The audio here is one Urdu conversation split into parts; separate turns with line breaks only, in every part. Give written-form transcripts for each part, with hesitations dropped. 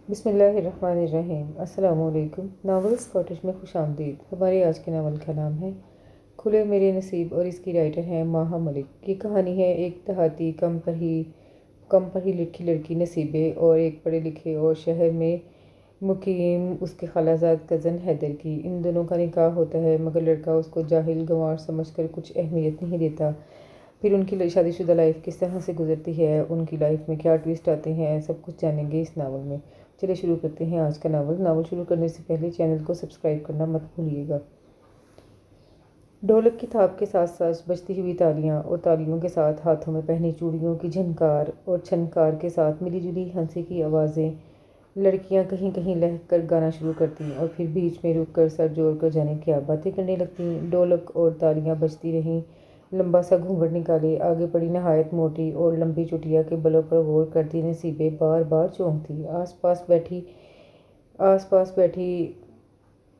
بسم اللہ الرحمن الرحیم۔ السلام علیکم۔ ناول اسکاٹش میں خوش آمدید۔ ہمارے آج کے ناول کا نام ہے کھلے میرے نصیب اور اس کی رائٹر ہیں ماہا ملک۔ یہ کہانی ہے ایک دیہاتی کم پڑھی لکھی لڑکی نصیبے اور ایک پڑھے لکھے اور شہر میں مقیم اس کے خالہ زاد کزن حیدر کی۔ ان دونوں کا نکاح ہوتا ہے مگر لڑکا اس کو جاہل گنوار سمجھ کر کچھ اہمیت نہیں دیتا۔ پھر ان کی شادی شدہ لائف کس طرح سے گزرتی ہے، ان کی لائف میں کیا ٹویسٹ آتے ہیں، سب کچھ جانیں گے اس ناول میں۔ چلے شروع کرتے ہیں آج کا ناول۔ ناول شروع کرنے سے پہلے چینل کو سبسکرائب کرنا مت بھولیے گا۔ ڈھولک کی تھاپ کے ساتھ ساتھ بجتی ہوئی تالیاں اور تالیوں کے ساتھ ہاتھوں میں پہنی چوڑیوں کی جھنکار اور چھنکار کے ساتھ ملی جلی ہنسی کی آوازیں، لڑکیاں کہیں کہیں لہک کر گانا شروع کرتیں اور پھر بیچ میں رک کر سر جوڑ کر جانے کیا باتیں کرنے لگتیں۔ ڈھولک اور تالیاں بجتی رہیں، لمبا سا گھونگھٹ نکالے آگے پڑی نہایت موٹی اور لمبی چٹیا کے بلوں پر غور کرتی نصیبے بار بار چونکتی۔ آس پاس بیٹھی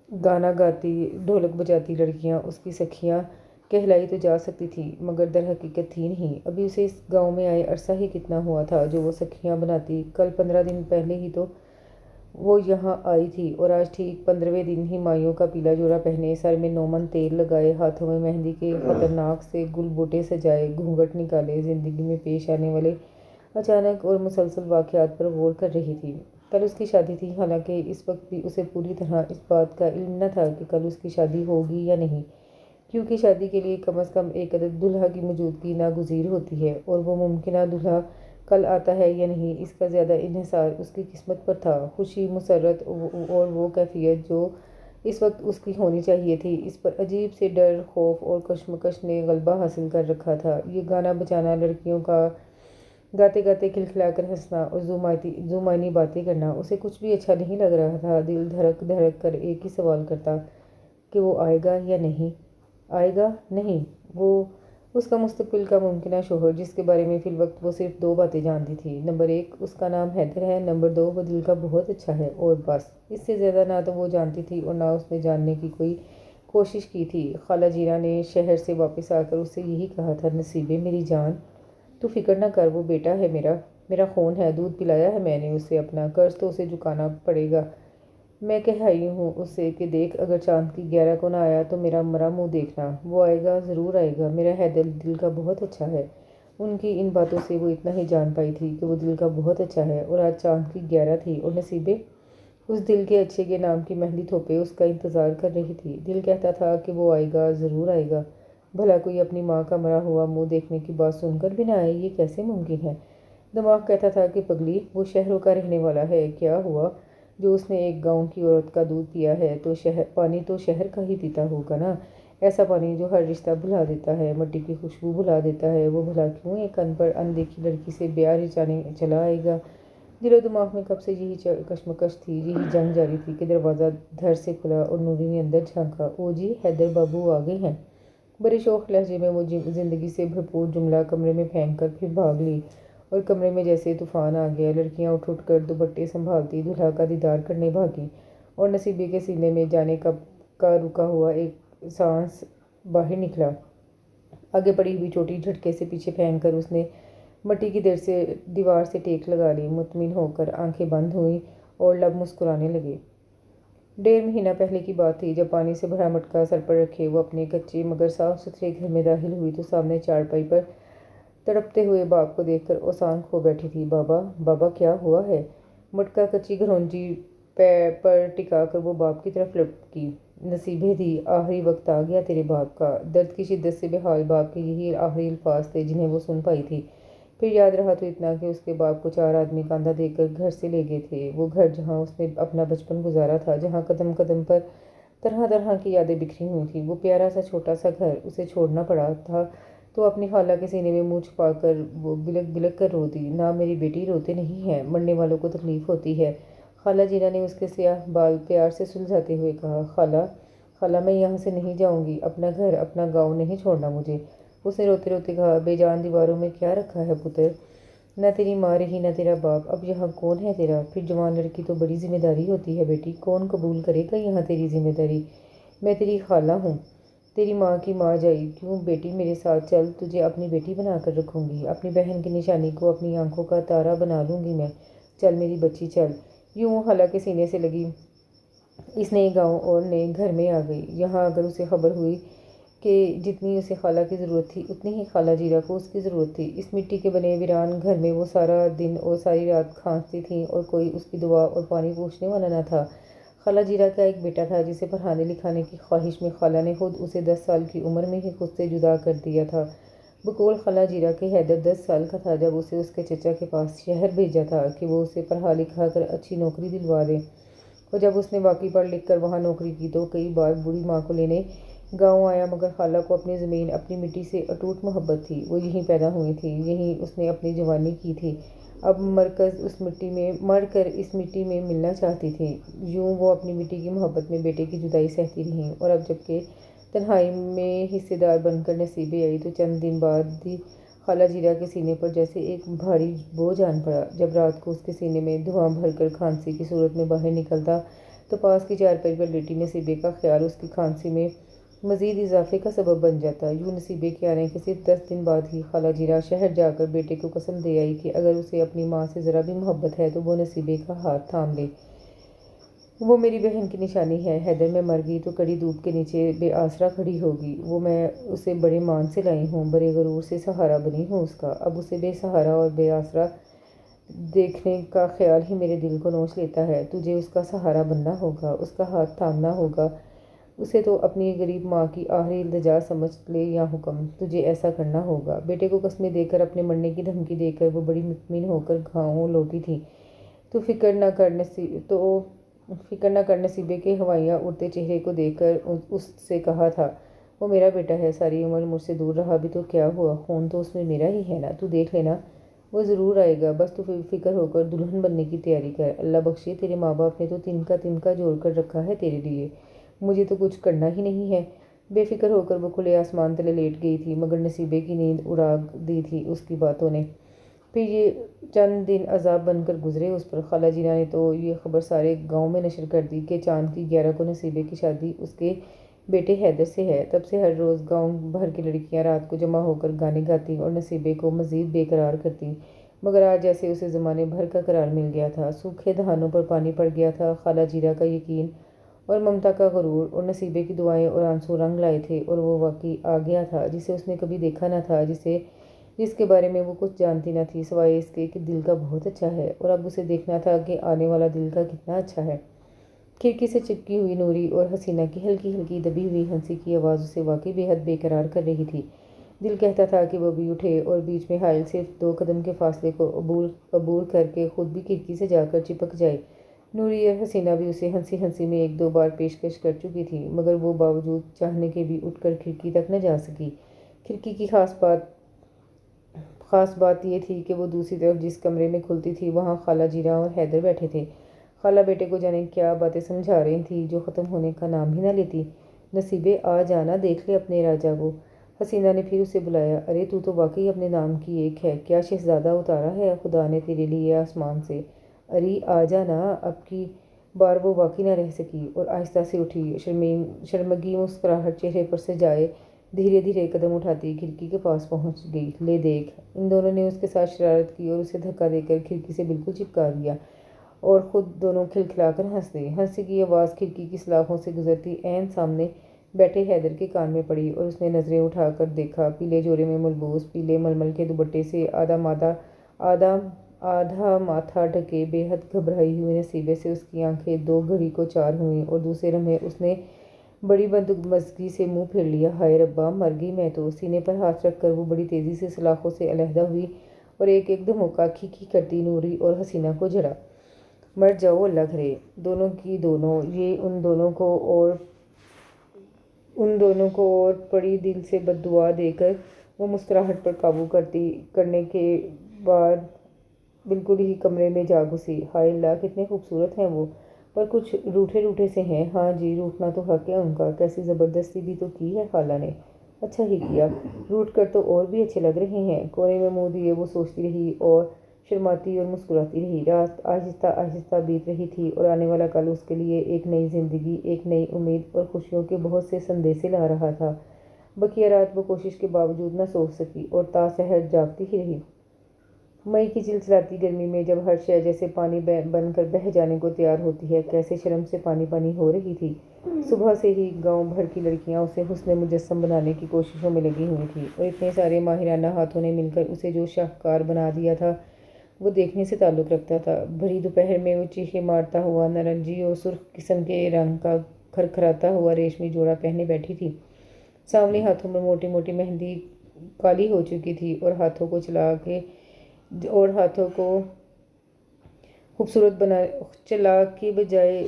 گانا گاتی ڈھولک بجاتی لڑکیاں اس کی سکھیاں کہلائی تو جا سکتی تھیں مگر در حقیقت تھی نہیں۔ ابھی اسے اس گاؤں میں آئے عرصہ ہی کتنا ہوا تھا جو وہ سکھیاں بناتی۔ کل 15 دن پہلے ہی تو وہ یہاں آئی تھی اور آج ٹھیک 15ویں دن ہی مائیوں کا پیلا جوڑا پہنے، سر میں نومن تیل لگائے، ہاتھوں میں مہندی کے خطرناک سے گل بوٹے سجائے، گھونگھٹ نکالے زندگی میں پیش آنے والے اچانک اور مسلسل واقعات پر غور کر رہی تھی۔ کل اس کی شادی تھی، حالانکہ اس وقت بھی اسے پوری طرح اس بات کا علم نہ تھا کہ کل اس کی شادی ہوگی یا نہیں، کیونکہ شادی کے لیے کم از کم ایک عدد دلہا کی موجودگی ناگزیر ہوتی ہے اور وہ ممکنہ دلہا کل آتا ہے یا نہیں اس کا زیادہ انحصار اس کی قسمت پر تھا۔ خوشی، مسرت اور وہ کیفیت جو اس وقت اس کی ہونی چاہیے تھی، اس پر عجیب سے ڈر، خوف اور کشمکش نے غلبہ حاصل کر رکھا تھا۔ یہ گانا بجانا، لڑکیوں کا گاتے گاتے کھلکھلا کر ہنسنا اور ذو معنی باتیں کرنا اسے کچھ بھی اچھا نہیں لگ رہا تھا۔ دل دھڑک دھڑک کر ایک ہی سوال کرتا کہ وہ آئے گا یا نہیں، آئے گا نہیں۔ وہ اس کا مستقبل کا ممکنہ شوہر جس کے بارے میں فی الوقت وہ صرف 2 باتیں جانتی تھی۔ نمبر 1 اس کا نام حیدر ہے، نمبر 2 وہ دل کا بہت اچھا ہے، اور بس۔ اس سے زیادہ نہ تو وہ جانتی تھی اور نہ اس نے جاننے کی کوئی کوشش کی تھی۔ خالہ جینا نے شہر سے واپس آ کر اس سے یہی کہا تھا، نصیبے میری جان تو فکر نہ کر، وہ بیٹا ہے میرا خون ہے، دودھ پلایا ہے میں نے اسے اپنا، قرض تو اسے چکانا پڑے گا۔ میں کہہ آئی ہوں اس سے کہ دیکھ اگر چاند کی 11 کو نہ آیا تو میرا مرا منہ دیکھنا، وہ آئے گا، ضرور آئے گا، میرا حیدر دل کا بہت اچھا ہے۔ ان کی ان باتوں سے وہ اتنا ہی جان پائی تھی کہ وہ دل کا بہت اچھا ہے اور آج چاند کی 11 تھی اور نصیبے اس دل کے اچھے کے نام کی مہندی تھوپے اس کا انتظار کر رہی تھی۔ دل کہتا تھا کہ وہ آئے گا، ضرور آئے گا، بھلا کوئی اپنی ماں کا مرا ہوا منہ دیکھنے کی بات سن کر بھی نہ آئے، یہ کیسے ممکن ہے؟ دماغ کہتا تھا کہ پگلی وہ شہروں کا رہنے والا ہے، کیا ہوا جو اس نے ایک گاؤں کی عورت کا دودھ پیا ہے تو پانی تو شہر کا ہی پیتا ہوگا نا، ایسا پانی جو ہر رشتہ بھلا دیتا ہے، مٹی کی خوشبو بھلا دیتا ہے، وہ بھلا کیوں ایک ان پڑھ ان دیکھی لڑکی سے بیاہ رچانے چلا آئے گا؟ دل و دماغ میں کب سے یہی کشمکش تھی، یہی جنگ جاری تھی کہ دروازہ دھر سے کھلا اور نوری نے اندر جھانکا۔ او جی حیدر بابو آ گئے ہیں۔ بڑے شوق لہجے میں وہ زندگی سے بھرپور جملہ کمرے میں پھینک کر پھر بھاگ لی اور کمرے میں جیسے طوفان آ گیا۔ لڑکیاں اٹھ کر دوپٹے سنبھالتی دلہا کا دیدار کرنے بھاگیں اور نصیبے کے سینے میں جانے کا رکا ہوا ایک سانس باہر نکلا۔ آگے پڑی ہوئی چوٹی جھٹکے سے پیچھے پھینک کر اس نے مٹی کی دیوار سے ٹیک لگا لی، مطمئن ہو کر آنکھیں بند ہوئیں اور لب مسکرانے لگے۔ 1.5 مہینہ پہلے کی بات تھی جب پانی سے بھرا مٹکا سر پر رکھے وہ اپنے کچے مگر صاف ستھرے گھر میں داخل ہوئی تو سامنے چارپائی پر تڑپتے ہوئے باپ کو دیکھ کر اوسان کھو بیٹھی تھی۔ بابا کیا ہوا ہے؟ مٹکا کچی گھرونجی پر ٹکا کر وہ باپ کی طرف لپکی۔ نصیبے دی، آخری وقت آ گیا تیرے باپ کا۔ درد کی شدت سے بحال باپ کے یہی آخری الفاظ تھے جنہیں وہ سن پائی تھی۔ پھر یاد رہا تو اتنا کہ اس کے باپ کو 4 آدمی کاندھا دے کر گھر سے لے گئے تھے، وہ گھر جہاں اس نے اپنا بچپن گزارا تھا، جہاں قدم قدم پر طرح طرح کی یادیں بکھری ہوئی تھیں۔ وہ پیارا سا چھوٹا سا گھر اسے چھوڑنا پڑا تھا تو اپنی خالہ کے سینے میں منہ چھپا کر وہ بلک بلک کر رو دی۔ نہ میری بیٹی روتے نہیں ہیں، مرنے والوں کو تکلیف ہوتی ہے، خالہ جینا نے اس کے سیاہ بال پیار سے سلجھاتے ہوئے کہا۔ خالہ میں یہاں سے نہیں جاؤں گی، اپنا گھر اپنا گاؤں نہیں چھوڑنا مجھے، اس نے روتے روتے کہا۔ بے جان دیواروں میں کیا رکھا ہے پتر، نہ تیری ماں رہی نہ تیرا باپ، اب یہاں کون ہے تیرا؟ پھر جوان لڑکی تو بڑی ذمہ داری ہوتی ہے بیٹی، کون قبول کرے گا یہاں تیری ذمہ داری؟ میں تیری خالہ ہوں، تیری ماں کی ماں جائی، کیوں بیٹی میرے ساتھ چل، تجھے اپنی بیٹی بنا کر رکھوں گی، اپنی بہن کی نشانی کو اپنی آنکھوں کا تارا بنا لوں گی میں، چل میری بچی چل۔ یوں وہ خالہ کے سینے سے لگی اس نئے گاؤں اور نئے گھر میں آ گئی۔ یہاں اگر اسے خبر ہوئی کہ جتنی اسے خالہ کی ضرورت تھی اتنی ہی خالہ جیرا کو اس کی ضرورت تھی۔ اس مٹی کے بنے ویران گھر میں وہ سارا دن اور ساری رات کھانستی تھیں اور کوئی اس کی دعا اور پانی پوچھنے والا نہ تھا۔ خالہ جیرا کا ایک بیٹا تھا جسے پڑھانے لکھانے کی خواہش میں خالہ نے خود اسے 10 سال کی عمر میں ہی خود سے جدا کر دیا تھا۔ بقول خالہ جیرا کے حیدر 10 سال کا تھا جب اسے اس کے چچا کے پاس شہر بھیجا تھا کہ وہ اسے پڑھا لکھا کر اچھی نوکری دلوا دے، اور جب اس نے واقعی پڑھ لکھ کر وہاں نوکری کی تو کئی بار بوڑھی ماں کو لینے گاؤں آیا، مگر خالہ کو اپنی زمین اپنی مٹی سے اٹوٹ محبت تھی۔ وہ یہیں پیدا ہوئی تھی، یہیں اس نے اپنی جوانی کی تھی، اب مر کر اس مٹی میں ملنا چاہتی تھی۔ یوں وہ اپنی مٹی کی محبت میں بیٹے کی جدائی سہتی رہیں، اور اب جبکہ تنہائی میں حصہ دار بن کر نصیبے آئی تو چند دن بعد ہی خالہ جیرا کے سینے پر جیسے ایک بھاری بوجھ آن پڑا۔ جب رات کو اس کے سینے میں دھواں بھر کر کھانسی کی صورت میں باہر نکلتا تو پاس کی چارپائی پر لیٹی نصیبے کا خیال اس کی کھانسی میں مزید اضافے کا سبب بن جاتا۔ یوں نصیبے کے آنے کے صرف 10 دن بعد ہی خالہ جیرا شہر جا کر بیٹے کو قسم دے آئی کہ اگر اسے اپنی ماں سے ذرا بھی محبت ہے تو وہ نصیبے کا ہاتھ تھام لے۔ وہ میری بہن کی نشانی ہے، حیدر میں مر گئی تو کڑی دھوپ کے نیچے بے آسرا کھڑی ہوگی۔ وہ میں اسے بڑے مان سے لائی ہوں، بڑے غرور سے سہارا بنی ہوں اس کا۔ اب اسے بے سہارا اور بے آسرا دیکھنے کا خیال ہی میرے دل کو نوچ لیتا ہے۔ تجھے اس کا سہارا بننا ہوگا، اس کا ہاتھ تھامنا ہوگا، اسے تو اپنی غریب ماں کی آخری التجا سمجھ لے یا حکم، تجھے ایسا کرنا ہوگا۔ بیٹے کو قسمیں دے کر اپنے مرنے کی دھمکی دے کر وہ بڑی مطمئن ہو کر گاؤں لوٹی تھی۔ تو فکر نہ کر نصیبے کے ہوائیاں اڑتے چہرے کو دیکھ کر اس سے کہا تھا، وہ میرا بیٹا ہے، ساری عمر مجھ سے دور رہا بھی تو کیا ہوا، خون تو اس میں میرا ہی ہے نا، تو دیکھ لینا وہ ضرور آئے گا، بس تو فکر ہو کر دلہن بننے کی تیاری کر۔ اللہ بخشے، تیرے ماں باپ نے تو تنکا جوڑ کر رکھا ہے تیرے لیے، مجھے تو کچھ کرنا ہی نہیں ہے۔ بے فکر ہو کر وہ کھلے آسمان تلے لیٹ گئی تھی، مگر نصیبے کی نیند اڑا دی تھی اس کی باتوں نے۔ پھر یہ چند دن عذاب بن کر گزرے اس پر۔ خالہ جیرا نے تو یہ خبر سارے گاؤں میں نشر کر دی کہ چاند کی 11 کو نصیبے کی شادی اس کے بیٹے حیدر سے ہے۔ تب سے ہر روز گاؤں بھر کی لڑکیاں رات کو جمع ہو کر گانے گاتی اور نصیبے کو مزید بے قرار کرتی، مگر آج جیسے اسے زمانے بھر کا قرار مل گیا تھا، سوکھے دہانوں پر پانی پڑ گیا تھا۔ خالہ جیرا کا یقین اور ممتا کا غرور اور نصیبے کی دعائیں اور آنسو رنگ لائے تھے، اور وہ واقعی آ گیا تھا جسے اس نے کبھی دیکھا نہ تھا، جس کے بارے میں وہ کچھ جانتی نہ تھی سوائے اس کے کہ دل کا بہت اچھا ہے، اور اب اسے دیکھنا تھا کہ آنے والا دل کا کتنا اچھا ہے۔ کھڑکی سے چپکی ہوئی نوری اور حسینہ کی ہلکی ہلکی دبی ہوئی ہنسی کی آواز اسے واقعی بے حد بے قرار کر رہی تھی۔ دل کہتا تھا کہ وہ بھی اٹھے اور بیچ میں حائل صرف 2 قدم کے فاصلے کو عبور کر کے خود بھی کھڑکی سے جا کر چپک جائے۔ نوری اور حسینہ بھی اسے ہنسی ہنسی میں 1-2 بار پیشکش کر چکی تھیں، مگر وہ باوجود چاہنے کے بھی اٹھ کر کھڑکی تک نہ جا سکی۔ کھڑکی کی خاص بات یہ تھی کہ وہ دوسری طرف جس کمرے میں کھلتی تھی وہاں خالہ جیرا اور حیدر بیٹھے تھے۔ خالہ بیٹے کو جانے کیا باتیں سمجھا رہی تھیں جو ختم ہونے کا نام ہی نہ لیتی۔ نصیبے، آ جانا، دیکھ لے اپنے راجا کو۔ حسینہ نے پھر اسے بلایا۔ ارے تو واقعی اپنے نام کی ایک ہے، کیا شہزادہ اتارا ہے خدا نے تیرے لیے آسمان سے؟ اری آ جانا۔ اب کی بار وہ واقعی نہ رہ سکی اور آہستہ سے اٹھی، شرمگی مسکراہٹ چہرے پر سجائے دھیرے دھیرے قدم اٹھاتی کھڑکی کے پاس پہنچ گئی۔ لے دیکھ۔ ان دونوں نے اس کے ساتھ شرارت کی اور اسے دھکا دے کر کھڑکی سے بالکل چپکا دیا، اور خود دونوں کھلکھلا کر ہنس دیے۔ ہنسی کی آواز کھڑکی کی سلاخوں سے گزرتی عین سامنے بیٹھے حیدر کے کان میں پڑی، اور اس نے نظریں اٹھا کر دیکھا۔ پیلے جورے میں ملبوس پیلے ململ کے دوپٹے سے آدھا ماتھا ڈھکے بے حد گھبرائی ہوئی نصیبے سے اس کی آنکھیں 2 گھڑی کو 4 ہوئیں، اور دوسرے لمحے اس نے بڑی بدمزگی سے منہ پھیر لیا۔ ہائے ربا، مر گئی میں تو۔ سینے پر ہاتھ رکھ کر وہ بڑی تیزی سے سلاخوں سے علیحدہ ہوئی اور ایک ایک دھموکا کھی کھی کرتی نوری اور حسینہ کو جھڑا۔ مر جاؤ اللہ کرے، دونوں کی دونوں۔ یہ ان دونوں کو اور بڑی دل سے بد دعا دے کر وہ مسکراہٹ پر قابو کرنے کے بعد بالکل ہی کمرے میں جا گھسی۔ ہائے اللہ، کتنے خوبصورت ہیں وہ، پر کچھ روٹھے روٹھے سے ہیں۔ ہاں جی، روٹھنا تو حق ہے ان کا، کیسی زبردستی بھی تو کی ہے خالہ نے۔ اچھا ہی کیا، روٹھ کر تو اور بھی اچھے لگ رہے ہیں۔ کونے میں منہ دیے وہ سوچتی رہی اور شرماتی اور مسکراتی رہی۔ رات آہستہ آہستہ بیت رہی تھی اور آنے والا کل اس کے لیے ایک نئی زندگی، ایک نئی امید اور خوشیوں کے بہت سے سندیسے لا رہا تھا۔ بقیہ رات وہ کوشش کے باوجود نہ سو سکی اور تا سحر جاگتی ہی رہی۔ مئی کی چلچلاتی گرمی میں جب ہر شے جیسے پانی بن کر بہہ جانے کو تیار ہوتی ہے، کیسے شرم سے پانی پانی ہو رہی تھی۔ صبح سے ہی گاؤں بھر کی لڑکیاں اسے حسن مجسم بنانے کی کوششوں میں لگی ہوئی تھیں، اور اتنے سارے ماہرانہ ہاتھوں نے مل کر اسے جو شاہکار بنا دیا تھا وہ دیکھنے سے تعلق رکھتا تھا۔ بھری دوپہر میں وہ چیخیں مارتا ہوا نارنجی اور سرخ قسم کے رنگ کا کھرکھراتا ہوا ریشمی جوڑا پہنے بیٹھی تھی۔ سامنے ہاتھوں میں موٹی موٹی مہندی کالی ہو چکی تھی اور ہاتھوں کو خوبصورت چلا کے بجائے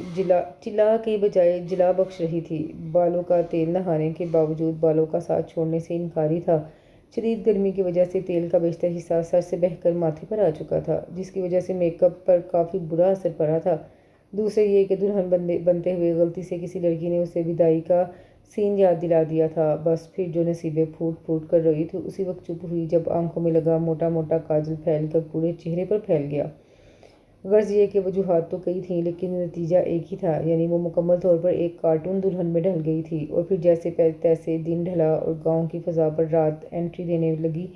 جلا بخش رہی تھی۔ بالوں کا تیل نہانے کے باوجود بالوں کا ساتھ چھوڑنے سے انکاری تھا۔ شدید گرمی کی وجہ سے تیل کا بیشتر حصہ سر سے بہہ کر ماتھے پر آ چکا تھا، جس کی وجہ سے میک اپ پر کافی برا اثر پڑا تھا۔ دوسرے یہ کہ دلہن بنتے ہوئے غلطی سے کسی لڑکی نے اسے بداعی کا سین یاد دلا دیا تھا۔ بس پھر جو نصیبیں پھوٹ پھوٹ کر روئی تھی اسی وقت چپ ہوئی جب آنکھوں میں لگا موٹا موٹا کاجل پھیل کر پورے چہرے پر پھیل گیا۔ غرض یہ کہ وجوہات تو کئی تھیں لیکن نتیجہ ایک ہی تھا، یعنی وہ مکمل طور پر ایک کارٹون دلہن میں ڈھل گئی تھی۔ اور پھر جیسے تیسے دن ڈھلا اور گاؤں کی فضا پر رات انٹری دینے لگی،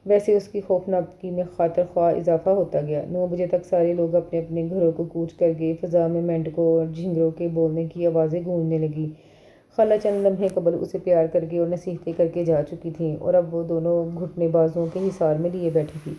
ویسے اس کی خوفناکی میں خاطر خواہ اضافہ ہوتا گیا۔ 9 بجے تک سارے لوگ اپنے اپنے گھروں کو کوچ کر گئے۔ فضا میں مینڈکوں اور جھینگروں کے بولنے کی آوازیں گونجنے لگیں۔ خالہ چند لمحے قبل اسے پیار کر کے اور نصیحتیں کر کے جا چکی تھیں، اور اب وہ دونوں گھٹنے بازوؤں کے حصار میں لیے بیٹھی تھی۔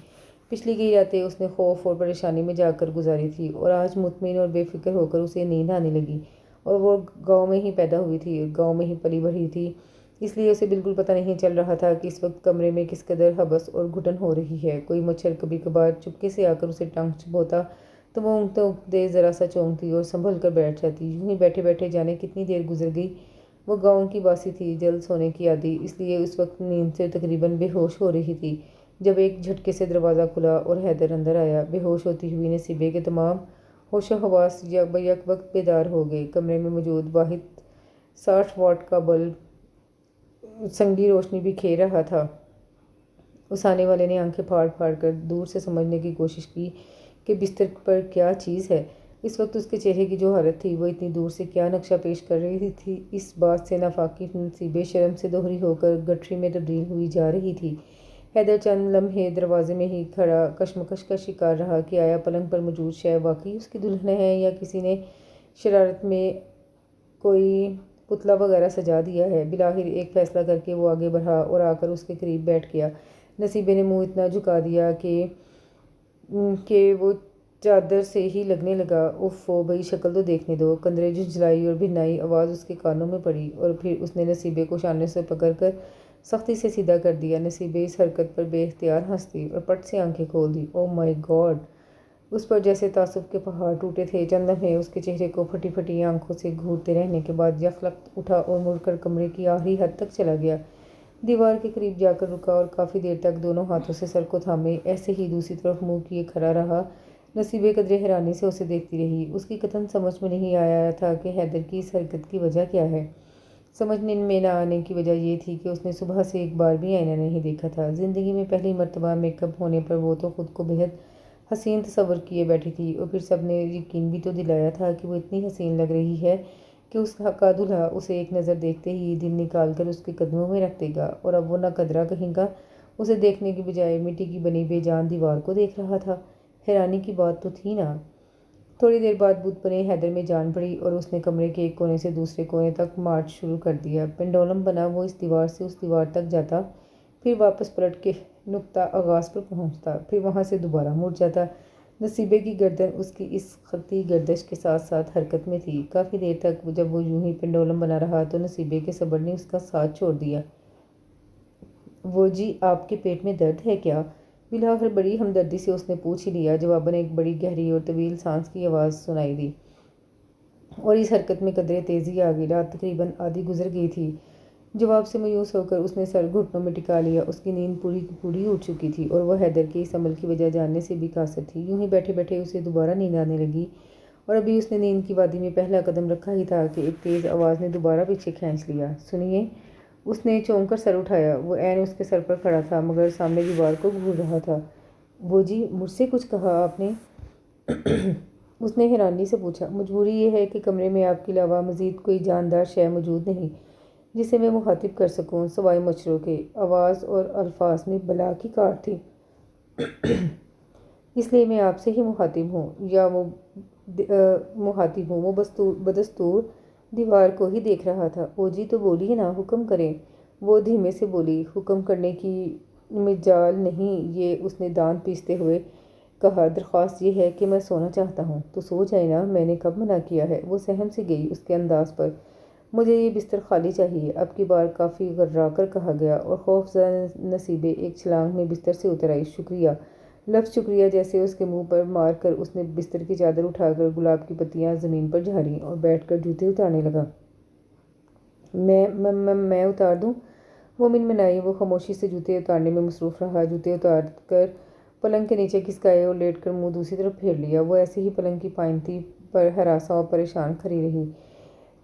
پچھلی کئی راتیں اس نے خوف اور پریشانی میں جاگ کر گزاری تھی، اور آج مطمئن اور بے فکر ہو کر اسے نیند آنے لگی۔ اور وہ گاؤں میں ہی پیدا ہوئی تھی، گاؤں میں ہی پلی بڑھی تھی، اس لیے اسے بالکل پتہ نہیں چل رہا تھا کہ اس وقت کمرے میں کس قدر ہبس اور گھٹن ہو رہی ہے۔ کوئی مچھر کبھی کبھار چپکے سے آ کر اسے ٹانگ چبوتا تو وہ اونگتے اونگتے ذرا سا چونکتی اور سنبھل کر بیٹھ جاتی۔ یوں ہی بیٹھے بیٹھے جانے کتنی دیر گزر گئی۔ وہ گاؤں کی باسی تھی، جلد سونے کی عادی، اس لیے اس وقت نیند سے تقریباً بے ہوش ہو رہی تھی جب ایک جھٹکے سے دروازہ کھلا اور حیدر اندر آیا۔ بے ہوش ہوتی ہوئی نصیبے کے تمام ہوش و حواس یک وقت بیدار ہو گئے۔ کمرے میں موجود واحد 60 واٹ کا بلب سنگی روشنی بکھیر رہا تھا۔ اس آنے والے نے آنکھیں پھاڑ پھاڑ کر دور سے سمجھنے کی کوشش کی کہ بستر پر کیا چیز ہے۔ اس وقت اس کے چہرے کی جو حالت تھی، وہ اتنی دور سے کیا نقشہ پیش کر رہی تھی، اس بات سے ناواقف نصیبے شرم سے دوہری ہو کر گٹھری میں تبدیل ہوئی جا رہی تھی۔ حیدر چند لمحے دروازے میں ہی کھڑا کشمکش کا شکار رہا کہ آیا پلنگ پر موجود شے واقعی اس کی دلہن ہے یا کسی نے شرارت میں کوئی پتلا وغیرہ سجا دیا ہے۔ بالآخر ایک فیصلہ کر کے وہ آگے بڑھا اور آ کر اس کے قریب بیٹھ گیا۔ نصیبے نے منہ اتنا جھکا دیا کہ وہ چادر سے ہی لگنے لگا۔ اوفو بھئی، شکل تو دیکھنے دو۔ کندرے جھنجھلائی اور بھنائی آواز اس کے کانوں میں پڑی، اور پھر اس نے نصیبے کو شانے سے پکڑ کر سختی سے سیدھا کر دیا۔ نصیبے اس حرکت پر بے اختیار ہنس دی اور پٹ سے آنکھیں کھول دی۔ او مائی گاڈ! اس پر جیسے تعصب کے پہاڑ ٹوٹے تھے۔ چند لمحے اس کے چہرے کو پھٹی پھٹی آنکھوں سے گھورتے رہنے کے بعد یکلخت اٹھا اور مڑ کر کمرے کی آخری حد تک چلا گیا۔ دیوار کے قریب جا کر رکا اور کافی دیر تک دونوں ہاتھوں سے سر کو تھامے ایسے ہی دوسری طرف منہ کیے کھڑا رہا۔ نصیبے قدرے حیرانی سے اسے دیکھتی رہی۔ اس کی قطعاً سمجھ میں نہیں آیا تھا کہ حیدر کی اس حرکت کی وجہ کیا ہے۔ سمجھ میں نہ آنے کی وجہ یہ تھی کہ اس نے صبح سے ایک بار بھی آئینہ نہیں دیکھا تھا۔ زندگی میں پہلی مرتبہ میک اپ ہونے پر وہ تو خود کو بہت حسین تصور کیے بیٹھی تھی، اور پھر سب نے یقین بھی تو دلایا تھا کہ وہ اتنی حسین لگ رہی ہے کہ اس کا دولہا اسے ایک نظر دیکھتے ہی دل نکال کر اس کے قدموں میں رکھ دے گا، اور اب وہ ناقدرہ کہیں کا اسے دیکھنے کی بجائے مٹی کی بنی بے جان دیوار کو دیکھ رہا تھا۔ حیرانی کی بات تو تھی نا۔ تھوڑی دیر بعد بت بنے حیدر میں جان پڑی اور اس نے کمرے کے ایک کونے سے دوسرے کونے تک مارچ شروع کر دیا۔ پینڈولم بنا وہ اس دیوار سے اس دیوار تک جاتا، پھر واپس پلٹ کے نقطہ آغاز پر پہنچتا، پھر وہاں سے دوبارہ مڑ جاتا۔ نصیبے کی گردن اس کی اس خطی گردش کے ساتھ ساتھ حرکت میں تھی۔ کافی دیر تک جب وہ یوں ہی پینڈولم بنا رہا تو نصیبے کے صبر نے اس کا ساتھ چھوڑ دیا۔ وہ جی، آپ کے پیٹ میں درد ہے کیا؟ بالآخر بڑی ہمدردی سے اس نے پوچھ ہی لیا۔ جواباً ایک بڑی گہری اور طویل سانس کی آواز سنائی دی، اور اس حرکت میں قدرے تیزی آ گئی۔ رات تقریباً آدھی گزر گئی تھی۔ جواب سے مایوس ہو کر اس نے سر گھٹنوں میں ٹکا لیا۔ اس کی نیند پوری کی پوری اٹھ چکی تھی، اور وہ حیدر کے اس عمل کی وجہ جاننے سے بھی قاصر تھی۔ یوں ہی بیٹھے بیٹھے اسے دوبارہ نیند آنے لگی، اور ابھی اس نے نیند کی وادی میں پہلا قدم رکھا ہی تھا کہ ایک تیز آواز نے دوبارہ پیچھے کھینچ لیا۔ سنیے! اس نے چونک کر سر اٹھایا۔ وہ عین اس کے سر پر کھڑا تھا مگر سامنے دیوار کو گھور رہا تھا۔ وہ جی، مجھ سے کچھ کہا آپ نے؟ اس نے حیرانی سے پوچھا۔ مجبوری یہ ہے کہ کمرے میں آپ کے علاوہ مزید کوئی جاندار شے موجود نہیں جسے میں مخاطب کر سکوں سوائے مچھروں کے۔ آواز اور الفاظ میں بلا کی کاٹ تھی۔ اس لیے میں آپ سے ہی مخاطب ہوں یا وہ مخاطب ہوں۔ وہ بدستور دیوار کو ہی دیکھ رہا تھا۔ او جی تو بولیے نا، حکم کریں۔ وہ دھیمے سے بولی۔ حکم کرنے کی مجال نہیں، یہ اس نے دانت پیستے ہوئے کہا۔ درخواست یہ ہے کہ میں سونا چاہتا ہوں۔ تو سو جائے نا، میں نے کب منع کیا ہے؟ وہ سہم سے گئی اس کے انداز پر۔ مجھے یہ بستر خالی چاہیے، اب کی بار کافی غرا کر کہا گیا، اور خوف زدہ نصیبے ایک چھلانگ میں بستر سے اتر آئی۔ شکریہ، لفظ شکریہ جیسے اس کے منہ پر مار کر اس نے بستر کی چادر اٹھا کر گلاب کی پتیاں زمین پر جھاڑیں اور بیٹھ کر جوتے اتارنے لگا۔ میں اتار دوں؟ وہ منمنائی۔ وہ خاموشی سے جوتے اتارنے میں مصروف رہا۔ جوتے اتار کر پلنگ کے نیچے کھسکائے اور لیٹ کر منہ دوسری طرف پھیر لیا۔ وہ ایسے ہی پلنگ کی پائنتی پر ہراساں اور پریشان کھڑی رہی۔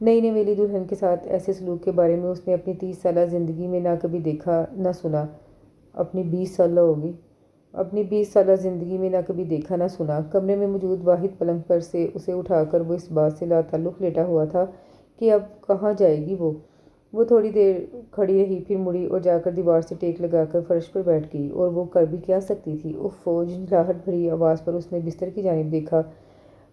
نئی نویلی دلہن کے ساتھ ایسے سلوک کے بارے میں اس نے اپنی 30 سالہ زندگی میں نہ کبھی دیکھا نہ سنا۔ اپنی 20 سالہ زندگی میں نہ کبھی دیکھا نہ سنا۔ کمرے میں موجود واحد پلنگ پر سے اسے اٹھا کر وہ اس بات سے لا تعلق لیٹا ہوا تھا کہ اب کہاں جائے گی وہ۔ وہ تھوڑی دیر کھڑی رہی، پھر مڑی اور جا کر دیوار سے ٹیک لگا کر فرش پر بیٹھ گئی۔ اور وہ کر بھی کیا سکتی تھی؟ اف! جھنجھلاہٹ بھری آواز پر اس نے بستر کی جانب دیکھا۔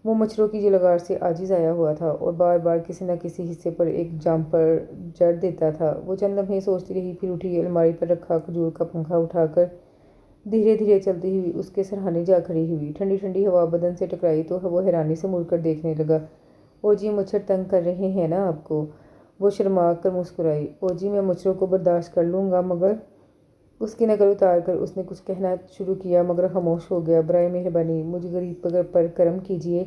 وہ مچھروں کی لگار سے عاجز آیا ہوا تھا اور بار بار کسی نہ کسی حصے پر ایک جمپر جڑ دیتا تھا۔ وہ چند لمحے سوچتی رہی، پھر اٹھی، الماری پر رکھا کھجور کا پنکھا اٹھا کر دھیرے دھیرے چلتی ہوئی اس کے سرہانے جا کھڑی ہوئی۔ ٹھنڈی ٹھنڈی ہوا بدن سے ٹکرائی تو وہ حیرانی سے مڑ کر دیکھنے لگا۔ او جی، مچھر تنگ کر رہے ہیں نا آپ کو؟ وہ شرما کر مسکرائی۔ او جی، میں مچھروں کو برداشت کر لوں گا، مگر… اس کی نقل اتار کر اس نے کچھ کہنا شروع کیا مگر خاموش ہو گیا۔ برائے مہربانی مجھ غریب پر کرم کیجیے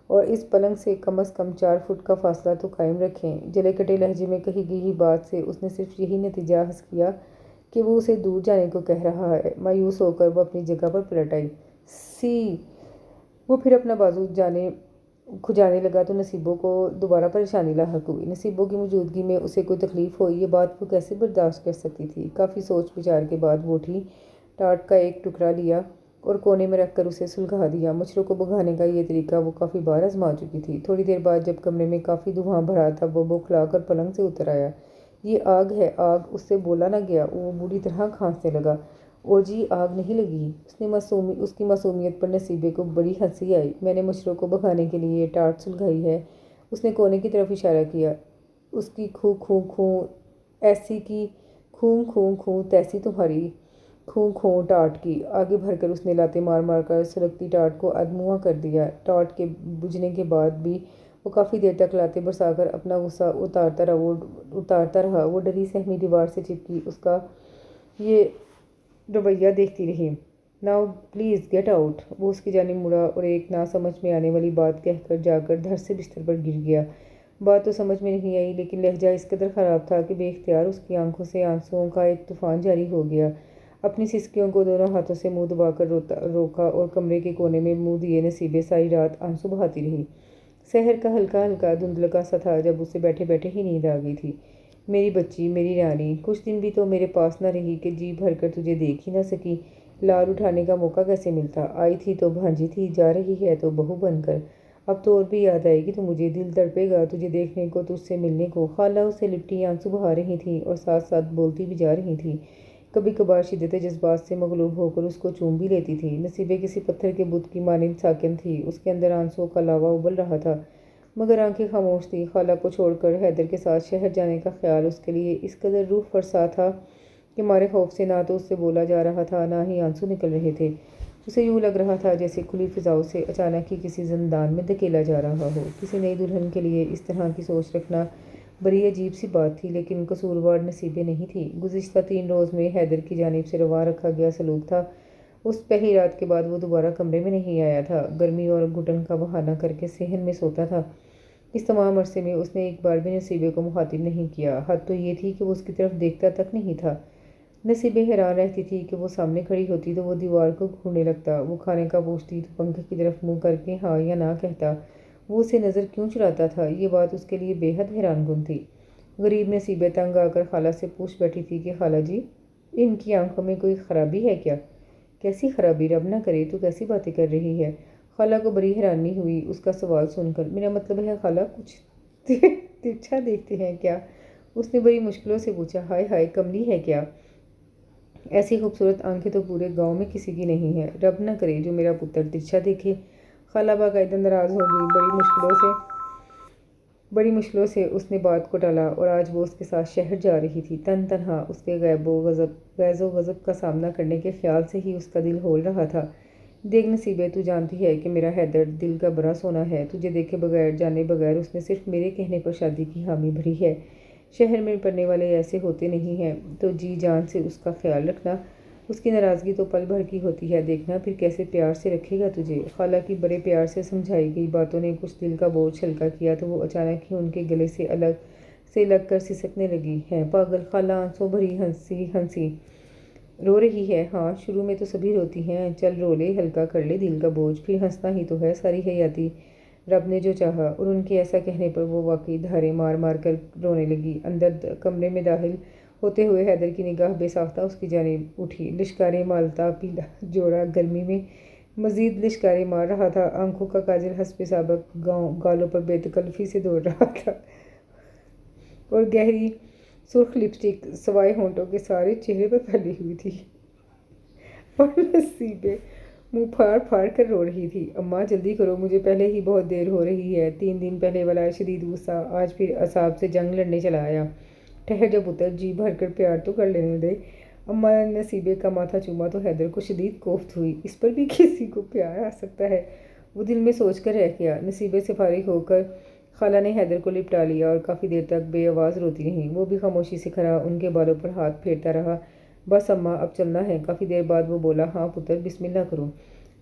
اور اس پلنگ سے کم از کم 4 فٹ کا فاصلہ تو قائم رکھیں۔ جلے کٹے لہجے میں کہی گئی بات سے اس نے صرف یہی نتیجہ حاصل کیا کہ وہ اسے دور جانے کو کہہ رہا ہے۔ مایوس ہو کر وہ اپنی جگہ پر پلٹ آئی۔ وہ پھر اپنا بازو کھجانے لگا تو نصیبوں کو دوبارہ پریشانی لاحق ہوئی۔ نصیبوں کی موجودگی میں اسے کوئی تکلیف ہوئی، یہ بات وہ کیسے برداشت کر سکتی تھی؟ کافی سوچ بچار کے بعد وہ اٹھی، ٹارٹ کا ایک ٹکڑا لیا اور کونے میں رکھ کر اسے سلگھا دیا۔ مچھروں کو بھگانے کا یہ طریقہ وہ کافی بار آزما چکی تھی۔ تھوڑی دیر بعد جب کمرے میں کافی دھواں بھرا تھا، وہ بوکھلا کر پلنگ سے اتر آیا۔ یہ آگ ہے، آگ! اس سے بولا نہ گیا۔ وہ بری طرح کھانسنے لگا۔ او جی، آگ نہیں لگی! اس کی معصومیت پر نصیبے کو بڑی ہنسی آئی۔ میں نے مچھروں کو بھگانے کے لیے یہ ٹارٹ سلگائی ہے۔ اس نے کونے کی طرف اشارہ کیا۔ اس کی خوں خوں خوں ایسی کی خوں خوں خوں تیسی تمہاری خوں خوں ٹارٹ کی۔ آگے بڑھ کر اس نے لاتیں مار مار کر سلگتی ٹارٹ کو ادموا کر دیا۔ ٹارٹ کے بجھنے کے بعد بھی وہ کافی دیر تک لاتیں برسا کر اپنا غصہ اتارتا رہا۔ وہ ڈری سہمی دیوار سے چپکی اس کا یہ رویہ دیکھتی رہی۔ Now please get out! وہ اس کی جانب مڑا اور ایک نہ سمجھ میں آنے والی بات کہہ کر جا کر دھڑ سے بستر پر گر گیا۔ بات تو سمجھ میں نہیں آئی، لیکن لہجہ اس قدر خراب تھا کہ بے اختیار اس کی آنکھوں سے آنسوؤں کا ایک طوفان جاری ہو گیا۔ اپنی سسکیوں کو دونوں ہاتھوں سے منہ دبا کر روکا اور کمرے کے کونے میں منہ دیے نصیبے ساری رات آنسو بہاتی رہی۔ سحر کا ہلکا ہلکا دھندلکا سا تھا جب اسے بیٹھے بیٹھے ہی نیند آ گئی تھی۔ میری بچی، میری رانی، کچھ دن بھی تو میرے پاس نہ رہی کہ جی بھر کر تجھے دیکھ ہی نہ سکی۔ لار اٹھانے کا موقع کیسے ملتا؟ آئی تھی تو بھانجی تھی، جا رہی ہے تو بہو بن کر۔ اب تو اور بھی یاد آئے گی تو مجھے، دل تڑپے گا تجھے دیکھنے کو، تجھ سے ملنے کو۔ خالہ اسے لپٹی آنسو بہا رہی تھیں اور ساتھ ساتھ بولتی بھی جا رہی تھیں۔ کبھی کبھار شدت جذبات سے مغلوب ہو کر اس کو چوم بھی لیتی تھیں۔ نصیبے کسی پتھر کے بت کی مانند ساکن تھی، اس کے اندر آنسوؤں کا لاوا ابل رہا تھا مگر آنکھیں خاموش تھیں۔ خالہ کو چھوڑ کر حیدر کے ساتھ شہر جانے کا خیال اس کے لیے اس قدر روح فرسا تھا کہ مارے خوف سے نہ تو اس سے بولا جا رہا تھا نہ ہی آنسو نکل رہے تھے۔ اسے یوں لگ رہا تھا جیسے کھلی فضاؤں سے اچانک ہی کسی زندان میں دھکیلا جا رہا ہو۔ کسی نئی دلہن کے لیے اس طرح کی سوچ رکھنا بڑی عجیب سی بات تھی، لیکن قصوروار نصیبے نہیں تھی۔ گزشتہ 3 روز میں حیدر کی جانب سے روا رکھا گیا سلوک تھا۔ اس پہلی رات کے بعد وہ دوبارہ کمرے میں نہیں آیا تھا، گرمی اور گھٹن کا بہانہ کر کے صحن میں سوتا تھا۔ اس تمام عرصے میں اس نے ایک بار بھی نصیبے کو مخاطب نہیں کیا، حد تو یہ تھی کہ وہ اس کی طرف دیکھتا تک نہیں تھا۔ نصیبے حیران رہتی تھی کہ وہ سامنے کھڑی ہوتی تو وہ دیوار کو گھورنے لگتا، وہ کھانے کا پوچھتی تو پنکھے کی طرف منہ کر کے ہاں یا نہ کہتا، وہ اسے نظر کیوں چراتا تھا؟ یہ بات اس کے لیے بے حد حیران کن تھی۔ غریب نصیبے تنگ آ کر خالہ سے پوچھ بیٹھی تھی کہ خالہ جی، ان کی آنکھوں میں کوئی خرابی ہے کیا؟ کیسی خرابی؟ رب نہ کرے، تو کیسی باتیں کر رہی ہے؟ خالہ کو بڑی حیرانی ہوئی اس کا سوال سن کر۔ میرا مطلب ہے خالہ، کچھ ترچھا دیکھتے ہیں کیا؟ اس نے بڑی مشکلوں سے پوچھا۔ ہائے ہائے، کملی ہے کیا؟ ایسی خوبصورت آنکھیں تو پورے گاؤں میں کسی کی نہیں ہے، رب نہ کرے جو میرا پتر ترچھا دیکھے۔ خالہ باقاعدہ ناراض ہو گئی۔ بڑی مشکلوں سے اس نے بات کو ٹالا اور آج وہ اس کے ساتھ شہر جا رہی تھی۔ تنہا اس کے غیظ و غضب کا سامنا کرنے کے خیال سے ہی اس کا دل ہول رہا تھا۔ دیکھ نصیبے، تو جانتی ہے کہ میرا حیدر دل کا بڑا سونا ہے، تجھے دیکھے بغیر جانے بغیر اس نے صرف میرے کہنے پر شادی کی حامی بھری ہے۔ شہر میں پڑھنے والے ایسے ہوتے نہیں ہیں، تو جی جان سے اس کا خیال رکھنا۔ اس کی ناراضگی تو پل بھر کی ہوتی ہے، دیکھنا پھر کیسے پیار سے رکھے گا تجھے۔ خالہ کی بڑے پیار سے سمجھائی گئی باتوں نے کچھ دل کا بوجھ ہلکا کیا تو وہ اچانک ہی ان کے گلے سے لگ کر سسکنے لگی۔ ہے پاگل خالہ، آنسوں بھری ہنسی رو رہی ہے؟ ہاں، شروع میں تو سبھی روتی ہیں، چل رو لے، ہلکا کر لے دل کا بوجھ، پھر ہنسنا ہی تو ہے ساری حیاتی، رب نے جو چاہا۔ اور ان کے ایسا کہنے پر وہ واقعی دھارے مار مار کر رونے لگی۔ اندر کمرے میں داخل ہوتے ہوئے حیدر کی نگاہ بے ساختہ اس کی جانب اٹھی۔ لشکاریں مالتا پیلا جوڑا گرمی میں مزید لشکاریں مار رہا تھا، آنکھوں کا کاجل حسب سابق گالوں پر بے تکلفی سے دوڑ رہا تھا اور گہری سرخ لپسٹک سوائے ہونٹوں کے سارے چہرے پر پھیلی ہوئی تھی اور نصیبے منہ پھاڑ پھاڑ کر رو رہی تھی۔ اماں جلدی کرو، مجھے پہلے ہی بہت دیر ہو رہی ہے۔ 3 دن پہلے والا شدید غصہ آج پھر اعصاب سے جنگ لڑنے چلا آیا۔ ٹھہر جا پتر، جی بھر کر پیار تو کر لینے دے۔ اماں نے نصیبے کا ماتھا چوما تو حیدر کو شدید کوفت ہوئی۔ اس پر بھی کسی کو پیار آ سکتا ہے، وہ دل میں سوچ کر رہ گیا۔ نصیبے سے فارغ ہو کر خالہ نے حیدر کو لپٹا لیا اور کافی دیر تک بے آواز روتی رہی۔ وہ بھی خاموشی سے کھڑا ان کے بالوں پر ہاتھ پھیرتا رہا۔ بس اماں، اب چلنا ہے۔ کافی دیر بعد وہ بولا، ہاں پتر، بسم اللہ کرو۔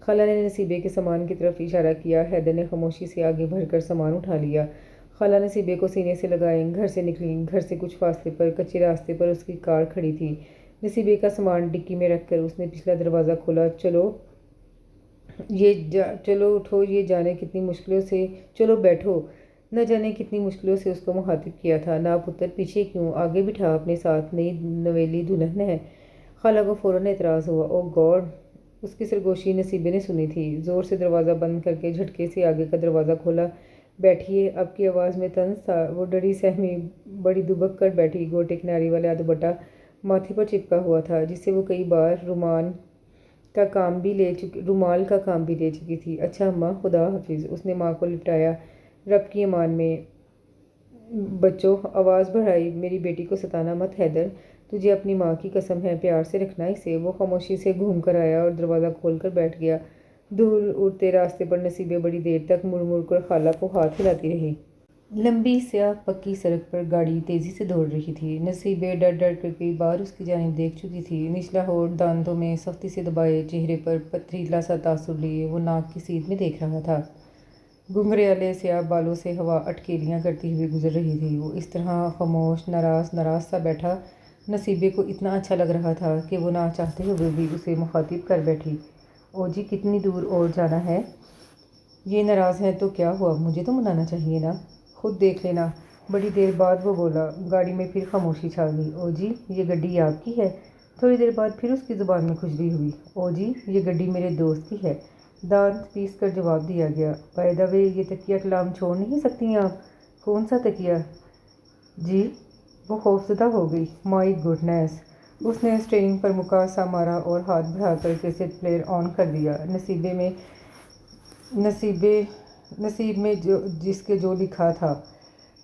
خالہ نے نصیبے کے سامان کی طرف اشارہ کیا۔ حیدر نے خاموشی سے آگے بڑھ کر سامان اٹھا لیا۔ خالہ نصیبے کو سینے سے لگائے گھر سے نکلیں۔ گھر سے کچھ فاصلے پر کچے راستے پر اس کی کار کھڑی تھی۔ نصیبے کا سامان ڈکی میں رکھ کر اس نے پچھلا دروازہ کھولا۔ چلو اٹھو، یہ جانے کتنی مشکلوں سے، چلو بیٹھو، نہ جانے کتنی مشکلوں سے اس کو مخاطب کیا تھا۔ نا پتر، پیچھے کیوں، آگے بٹھا اپنے ساتھ، نئی نویلی دلہن ہے۔ خالہ کو فوراً اعتراض ہوا۔ او گاڈ! اس کی سرگوشی نصیبے نے سنی تھی۔ زور سے دروازہ بند کر کے جھٹکے سے آگے کا دروازہ کھولا۔ بیٹھیے، اب کی آواز میں طنز تھا۔ وہ ڈری سہمی بڑی دبک کر بیٹھی۔ گوٹے کناری والا دوپٹہ ماتھے پر چپکا ہوا تھا، جس سے وہ کئی بار رومال کا کام بھی لے چکی تھی۔ اچھا اماں، خدا حافظ۔ اس نے ماں کو لپٹایا۔ رب کی امان میں بچوں، آواز بڑھائی، میری بیٹی کو ستانا مت۔ حیدر، تجھے اپنی ماں کی قسم ہے، پیار سے رکھنا اسے۔ وہ خاموشی سے گھوم کر آیا اور دروازہ کھول کر بیٹھ گیا۔ دھول اڑتے راستے پر نصیبے بڑی دیر تک مڑ مڑ کر خالہ کو ہاتھ ہلاتی رہی۔ لمبی سیاہ پکی سڑک پر گاڑی تیزی سے دوڑ رہی تھی۔ نصیبے ڈر ڈر کر کئی بار اس کی جانب دیکھ چکی تھی۔ نچلا ہونٹ دانتوں میں سختی سے دبائے، چہرے پر پتھریلا سا تاثر لیے وہ ناک کی سیدھ میں دیکھ رہا تھا۔ گھنگھریالے سیاہ بالوں سے ہوا اٹکیلیاں کرتی ہوئی گزر رہی تھی۔ وہ اس طرح خاموش، ناراض سا بیٹھا، نصیبے کو اتنا اچھا لگ رہا تھا کہ وہ نہ چاہتے ہوئے بھی اسے مخاطب کر بیٹھی۔ او جی، کتنی دور اور جانا ہے؟ یہ ناراض ہیں تو کیا ہوا، مجھے تو منانا چاہیے نا، خود دیکھ لینا۔ بڑی دیر بعد وہ بولا۔ گاڑی میں پھر خاموشی چھا گئی۔ او جی، یہ گڈی آپ کی ہے؟ تھوڑی دیر بعد پھر اس کی زبان میں کھجلی ہوئی۔ او جی، یہ گڈی میرے دوست کی ہے، دانت پیس کر جواب دیا گیا۔ بائی دا وے، یہ تکیہ کلام چھوڑ نہیں سکتی آپ؟ کون سا تکیہ؟ جی؟ وہ خوفزدہ ہو گئی۔ مائی گوڈنس! اس نے اسٹیئرنگ پر مکہ سا مارا اور ہاتھ بڑھا کر کیسٹ پلیئر آن کر دیا۔ نصیب میں جس کے جو لکھا تھا۔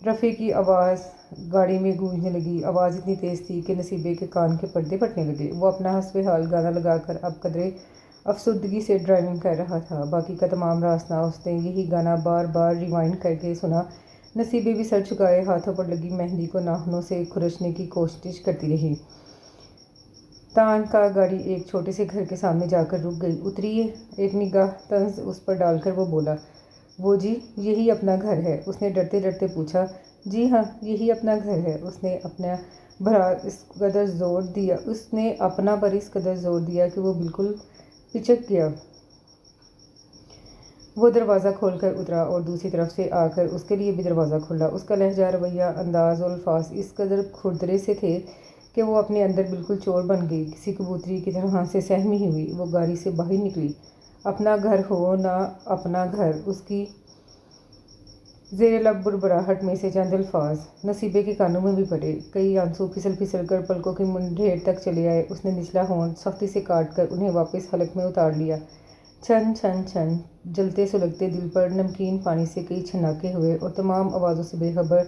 رفیع کی آواز گاڑی میں گونجنے لگی۔ آواز اتنی تیز تھی کہ نصیبے کے کان کے پردے پھٹنے لگے۔ وہ اپنا حسب حال گانا لگا کر اب قدرے افسردگی سے ڈرائیونگ کر رہا تھا۔ باقی کا تمام راستہ اس نے یہی گانا بار بار ریوائنڈ کر کے سنا۔ نصیبے بھی سر جھکائے ہاتھوں پر لگی مہندی کو ناخنوں سے کھرچنے کی کوشش کرتی رہی۔ تان کا گاڑی ایک چھوٹے سے گھر کے سامنے جا کر رک گئی۔ اتریے، ایک نگاہ طنز اس پر ڈال کر وہ بولا۔ وہ جی، یہی اپنا گھر ہے؟ اس نے ڈرتے ڈرتے پوچھا۔ جی ہاں، یہی اپنا گھر ہے۔ اس نے اپنا پر اس قدر زور دیا کہ وہ بالکل پچک گیا۔ وہ دروازہ کھول کر اترا اور دوسری طرف سے آ کر اس کے لیے بھی دروازہ کھولا۔ اس کا لہجہ، رویہ، انداز اور الفاظ اس قدر کھردرے سے تھے کہ وہ اپنے اندر بالکل چور بن گئی، کسی کبوتری کی طرح سے سہمی ہوئی۔ وہ گاڑی سے باہر نکلی۔ اپنا گھر ہو نہ اپنا گھر، اس کی زیر لب بربراہٹ میں سے چند الفاظ نصیبے کے کانوں میں بھی پڑے، کئی آنسو پھسل پھسل کر پلکوں کی منڈھیڑ تک چلے آئے۔ اس نے نچلا ہونٹ سختی سے کاٹ کر انہیں واپس حلق میں اتار لیا۔ چھن چھن چھن، جلتے سلگتے دل پر نمکین پانی سے کئی چھناکے ہوئے اور تمام آوازوں سے بے خبر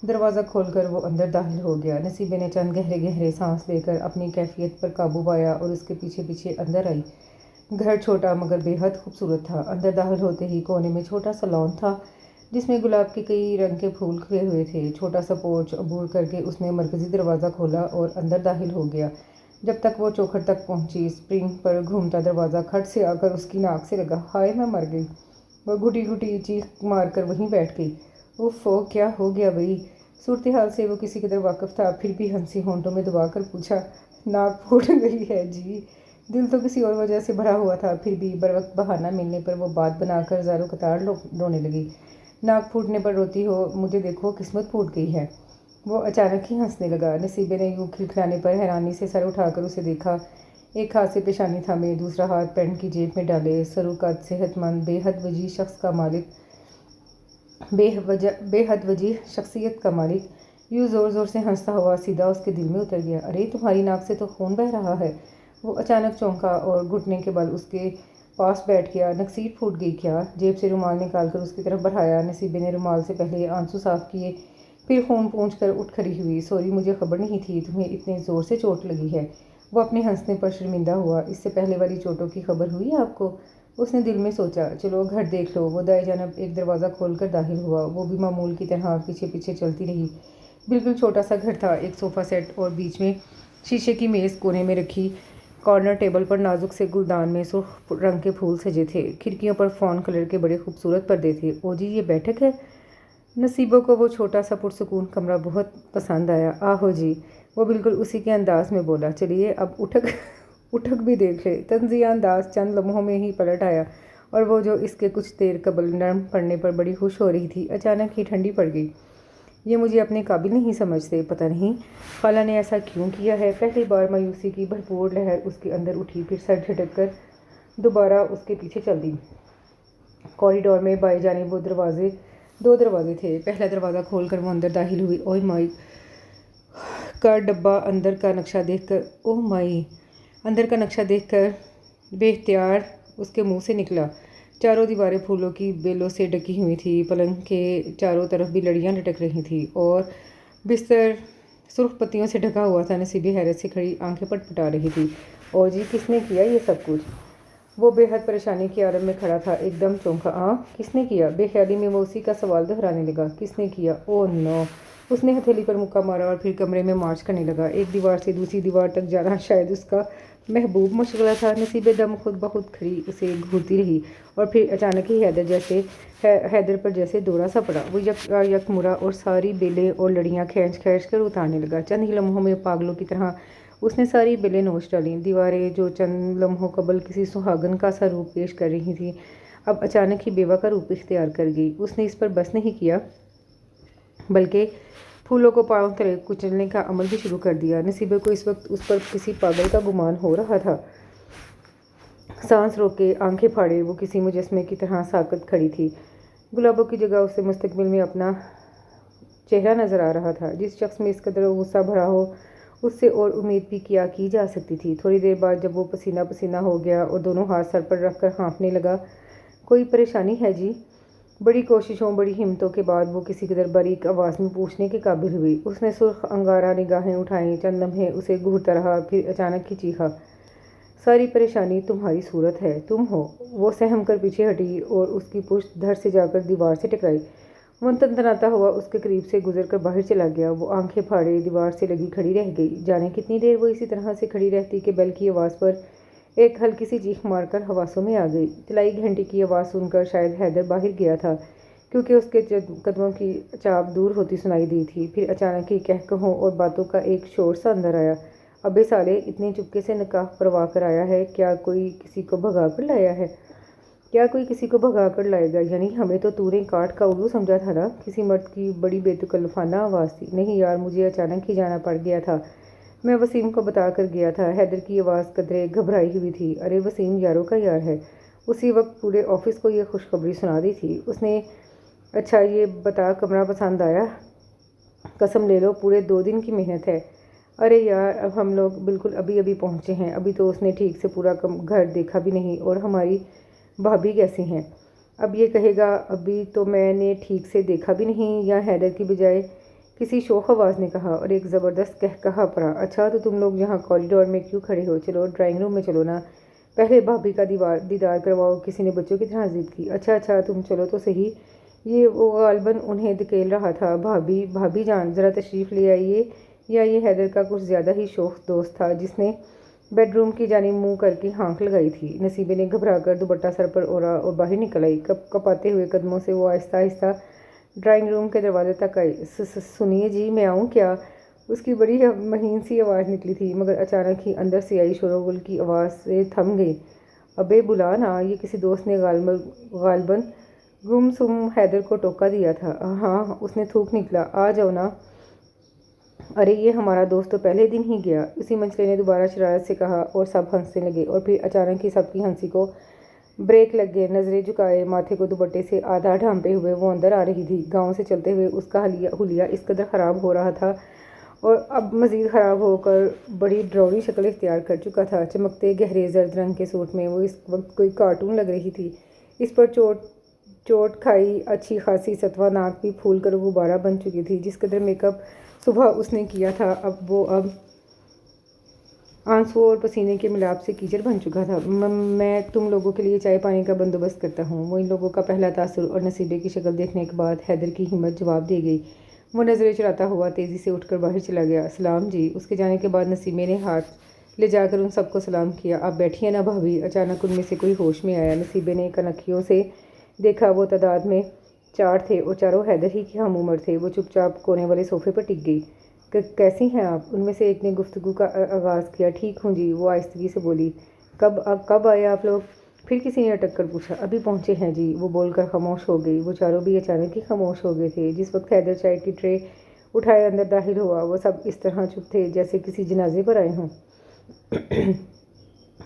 دروازہ کھول کر وہ اندر داخل ہو گیا۔ نصیبے نے چند گہرے گہرے سانس لے کر اپنی کیفیت پر قابو پایا اور اس کے پیچھے پیچھے اندر آئی۔ گھر چھوٹا مگر بے حد خوبصورت تھا۔ اندر داخل ہوتے ہی کونے میں چھوٹا سا لان تھا جس میں گلاب کے کئی رنگ کے پھول کھلے ہوئے تھے۔ چھوٹا سا پورچ عبور کر کے اس نے مرکزی دروازہ کھولا اور اندر داخل ہو گیا۔ جب تک وہ چوکھٹ تک پہنچی، اسپرنگ پر گھومتا دروازہ کھٹ سے آ کر اس کی ناک سے لگا۔ ہائے میں مر گئی! وہ گھٹی گھٹی چیخ مار کر وہیں بیٹھ گئی۔ اف کیا ہو گیا بھئی؟ صورتحال سے وہ کسی قدر واقف تھا، پھر بھی ہنسی ہونٹوں میں دبا کر پوچھا۔ ناک پھوٹ گئی ہے جی؟ دل تو کسی اور وجہ سے بھرا ہوا تھا، پھر بھی بروقت بہانہ ملنے پر وہ بات بنا کر زار و قطار رونے لگی۔ ناک پھوٹنے پر روتی ہو؟ مجھے دیکھو، قسمت پھوٹ گئی ہے۔ وہ اچانک ہی ہنسنے لگا۔ نصیبے نے یوں کھلکھلانے پر حیرانی سے سر اٹھا کر اسے دیکھا۔ ایک ہاتھ سے پیشانی تھامے، دوسرا ہاتھ پینٹ کی جیب میں ڈالے، سرو قد، صحت مند، بے حد وجیح شخصیت کا مالک یوں زور زور سے ہنستا ہوا سیدھا اس کے دل میں اتر گیا۔ ارے تمہاری ناک سے تو خون بہہ رہا ہے! وہ اچانک چونکا اور گھٹنے کے بل اس کے پاس بیٹھ گیا۔ نکسیر پھوٹ گئی کیا؟ جیب سے رومال نکال کر اس کی طرف بڑھایا۔ نصیبے نے رومال سے پہلے آنسو صاف کیے، پھر خون پونچھ کر اٹھ کھڑی ہوئی۔ سوری، مجھے خبر نہیں تھی تمہیں اتنے زور سے چوٹ لگی ہے۔ وہ اپنے ہنسنے پر شرمندہ ہوا۔ اس سے پہلے والی چوٹوں کی خبر ہوئی آپ کو؟ اس نے دل میں سوچا۔ چلو گھر دیکھ لو۔ وہ دائیں جانب ایک دروازہ کھول کر داخل ہوا۔ وہ بھی معمول کی طرح پیچھے پیچھے چلتی رہی۔ بالکل چھوٹا سا گھر تھا، ایک صوفہ سیٹ اور بیچ میں شیشے کی میز، کونے میں رکھی کارنر ٹیبل پر نازک سے گلدان میں سرخ رنگ کے پھول سجے تھے۔ کھڑکیوں پر فون کلر کے بڑے خوبصورت پردے تھے۔ او جی، یہ بیٹھک ہے؟ نصیبہ کو وہ چھوٹا سا پرسکون کمرہ بہت پسند آیا۔ آہو جی، وہ بالکل اسی کے انداز میں بولا۔ چلیے اب اٹھک بھی دیکھ لے۔ طنزیہ انداز چند لمحوں میں ہی پلٹ آیا اور وہ جو اس کے کچھ دیر قبل نرم پڑنے پر بڑی خوش ہو رہی تھی، اچانک ہی ٹھنڈی پڑ گئی۔ یہ مجھے اپنے قابل نہیں سمجھتے، پتہ نہیں خالہ نے ایسا کیوں کیا ہے؟ پہلی بار مایوسی کی بھرپور لہر اس کے اندر اٹھی، پھر سر جھٹک کر دوبارہ اس کے پیچھے چل دی۔ کوریڈور میں بائیں جانب دو دروازے تھے۔ پہلا دروازہ کھول کر وہ اندر داخل ہوئی۔ اوہ مائی کا ڈبہ اندر کا نقشہ دیکھ کر بے اختیار اس کے منہ سے نکلا۔ چاروں دیواریں پھولوں کی بیلوں سے ڈھکی ہوئی تھیں، پلنگ کے چاروں طرف بھی لڑیاں لٹک رہی تھیں اور بستر سرخ پتیوں سے ڈھکا ہوا تھا۔ نصیبہ حیرت سے کھڑی آنکھیں پٹ پٹا رہی تھی۔ او جی، کس نے کیا یہ سب کچھ؟ وہ بے حد پریشانی کے عالم میں کھڑا تھا، ایک دم چونکا۔ کس نے کیا؟ بے خیالی میں وہ اسی کا سوال دہرانے لگا۔ کس نے کیا؟ او نو! اس نے ہتھیلی پر مکہ مارا اور پھر کمرے میں مارچ کرنے لگا۔ ایک دیوار سے دوسری دیوار تک جانا شاید اس کا محبوب مشغلہ تھا۔ نصیبہ دم خود بخود کھڑی اسے گھورتی رہی اور پھر اچانک ہی حیدر پر جیسے دورہ سا پڑا۔ وہ یک مرا اور ساری بیلیں اور لڑیاں کھینچ کھینچ کر اتارنے لگا۔ چند ہی لمحوں میں پاگلوں کی طرح اس نے ساری بیلیں نوچ ڈالیں۔ دیواریں جو چند لمحوں قبل کسی سہاگن کا سا روپ پیش کر رہی تھیں، اب اچانک ہی بیوہ کا روپ اختیار کر گئی۔ اس نے اس پر بس نہیں کیا بلکہ پھولوں کو پاؤں تلے کچلنے کا عمل بھی شروع کر دیا۔ نصیبہ کو اس وقت اس پر کسی پاگل کا گمان ہو رہا تھا۔ سانس روکے، آنکھیں پھاڑے وہ کسی مجسمے کی طرح ساکت کھڑی تھی۔ گلابوں کی جگہ اسے مستقبل میں اپنا چہرہ نظر آ رہا تھا۔ جس شخص میں اس قدر غصہ بھرا ہو، اس سے اور امید بھی کیا کی جا سکتی تھی؟ تھوڑی دیر بعد جب وہ پسینہ پسینہ ہو گیا اور دونوں ہاتھ سر پر رکھ کر ہانپنے لگا، کوئی پریشانی ہے جی؟ بڑی کوششوں، بڑی ہمتوں کے بعد وہ کسی قدر باریک آواز میں پوچھنے کے قابل ہوئی۔ اس نے سرخ انگارہ نگاہیں اٹھائیں، چند لمحے اسے گھورتا رہا، پھر اچانک ہی چیخا۔ ساری پریشانی تمہاری صورت ہے، تم ہو۔ وہ سہم کر پیچھے ہٹی اور اس کی پشت دھڑ سے جا کر دیوار سے ٹکرائی۔ وہ تنتناتا ہوا اس کے قریب سے گزر کر باہر چلا گیا۔ وہ آنکھیں پھاڑے دیوار سے لگی کھڑی رہ گئی۔ جانے کتنی دیر وہ اسی طرح سے کھڑی رہتی کہ بیل کی آواز پر ایک ہلکی سی چیخ مار کر حواسوں میں آ گئی۔ اطلاعی گھنٹی کی آواز سن کر شاید حیدر باہر گیا تھا، کیونکہ اس کے قدموں کی چاپ دور ہوتی سنائی دی تھی۔ پھر اچانک ہی قہقہوں اور باتوں کا ایک شور سا اندر آیا۔ ابے سالے، اتنے چپکے سے نکاح پروا کر آیا ہے؟ کیا کوئی کسی کو بھگا کر لایا ہے؟ کیا کوئی کسی کو بھگا کر لائے گا؟ یعنی ہمیں تو نے کاٹ کا الو سمجھا تھا نا؟ کسی مرد کی بڑی بے تکلفانہ آواز تھی۔ نہیں یار، مجھے اچانک ہی جانا پڑ گیا تھا، میں وسیم کو بتا کر گیا تھا۔ حیدر کی آواز قدرے گھبرائی ہوئی تھی۔ ارے وسیم یاروں کا یار ہے، اسی وقت پورے آفس کو یہ خوشخبری سنا دی تھی۔ اس نے اچھا یہ بتا کمرہ پسند آیا؟ قسم لے لو پورے 2 دن کی محنت ہے۔ ارے یار اب ہم لوگ بالکل ابھی ابھی پہنچے ہیں، ابھی تو اس نے ٹھیک سے پورا گھر دیکھا بھی نہیں۔ اور ہماری بھابھی کیسی ہیں؟ اب یہ کہے گا ابھی تو میں نے ٹھیک سے دیکھا بھی نہیں، یا حیدر کی بجائے کسی شوخ آواز نے کہا اور ایک زبردست قہقہا پڑا۔ اچھا تو تم لوگ یہاں کوریڈور میں کیوں کھڑے ہو؟ چلو ڈرائنگ روم میں چلو نا، پہلے بھابھی کا دیدار کرواؤ، کسی نے بچوں کی طرح ضد کی۔ اچھا تم چلو تو صحیح۔ یہ وہ غالباً انہیں دھکیل رہا تھا۔ بھابھی جان ذرا تشریف لے آئیے۔ یا یہ حیدر کا کچھ زیادہ ہی شوخ دوست تھا جس نے بیڈ روم کی جانب منہ کر کے ہانک لگائی تھی۔ نصیبے نے گھبرا کر دوپٹہ سر پر اوڑھا اور باہر نکل آئی۔ کپاتے ہوئے قدموں سے وہ آہستہ آہستہ ڈرائنگ روم کے دروازے تک آئی۔ سنیے جی میں آؤں کیا؟ اس کی بڑی مہین سی آواز نکلی تھی، مگر اچانک ہی اندر سے آئی شوروغل کی آواز سے تھم گئی۔ ابے بلا نا، یہ کسی دوست نے غالباً گم سم حیدر کو ٹوکا دیا تھا۔ ہاں اس نے تھوک نکلا، آ جاؤ نا۔ ارے یہ ہمارا دوست تو پہلے دن ہی گیا، اسی منچلے نے دوبارہ شرارت سے کہا اور سب ہنسنے لگے۔ اور پھر اچانک ہی سب کی ہنسی کو بریک لگ گئے۔ نظریں جھکائے ماتھے کو دوپٹے سے آدھا ڈھانپے ہوئے وہ اندر آ رہی تھی۔ گاؤں سے چلتے ہوئے اس کا حلیہ اس قدر خراب ہو رہا تھا اور اب مزید خراب ہو کر بڑی ڈراؤنی شکل اختیار کر چکا تھا۔ چمکتے گہرے زرد رنگ کے سوٹ میں وہ اس وقت کوئی کارٹون لگ رہی تھی۔ اس پر چوٹ کھائی اچھی خاصی ستوا ناک بھی پھول کر غبارہ بن چکی تھی۔ جس قدر میک اپ صبح اس نے کیا تھا اب آنسوؤں اور پسینے کے ملاپ سے کیچڑ بن چکا تھا۔ میں تم لوگوں کے لیے چائے پانی کا بندوبست کرتا ہوں۔ وہ ان لوگوں کا پہلا تاثر اور نصیبے کی شکل دیکھنے کے بعد حیدر کی ہمت جواب دے گئی۔ وہ نظریں چراتا ہوا تیزی سے اٹھ کر باہر چلا گیا۔ سلام جی۔ اس کے جانے کے بعد نصیبے نے ہاتھ لے جا کر ان سب کو سلام کیا۔ آپ بیٹھیے نا بھابھی۔ اچانک ان میں سے کوئی ہوش میں آیا۔ نصیبے نے کنکھیوں سے دیکھا، وہ تعداد میں 4 تھے اور چاروں حیدر ہی کے ہم عمر تھے۔ وہ چپ چاپ کونے والے صوفے پر ٹک گئی۔ کیسی ہیں آپ؟ ان میں سے ایک نے گفتگو کا آغاز کیا۔ ٹھیک ہوں جی، وہ آہستگی سے بولی۔ کب آئے آپ لوگ؟ پھر کسی نے اٹک کر پوچھا۔ ابھی پہنچے ہیں جی، وہ بول کر خاموش ہو گئی۔ وہ چاروں بھی اچانک ہی خاموش ہو گئے تھے۔ جس وقت حیدر چائے کی ٹرے اٹھائے اندر داخل ہوا، وہ سب اس طرح چپ تھے جیسے کسی جنازے پر آئے ہوں۔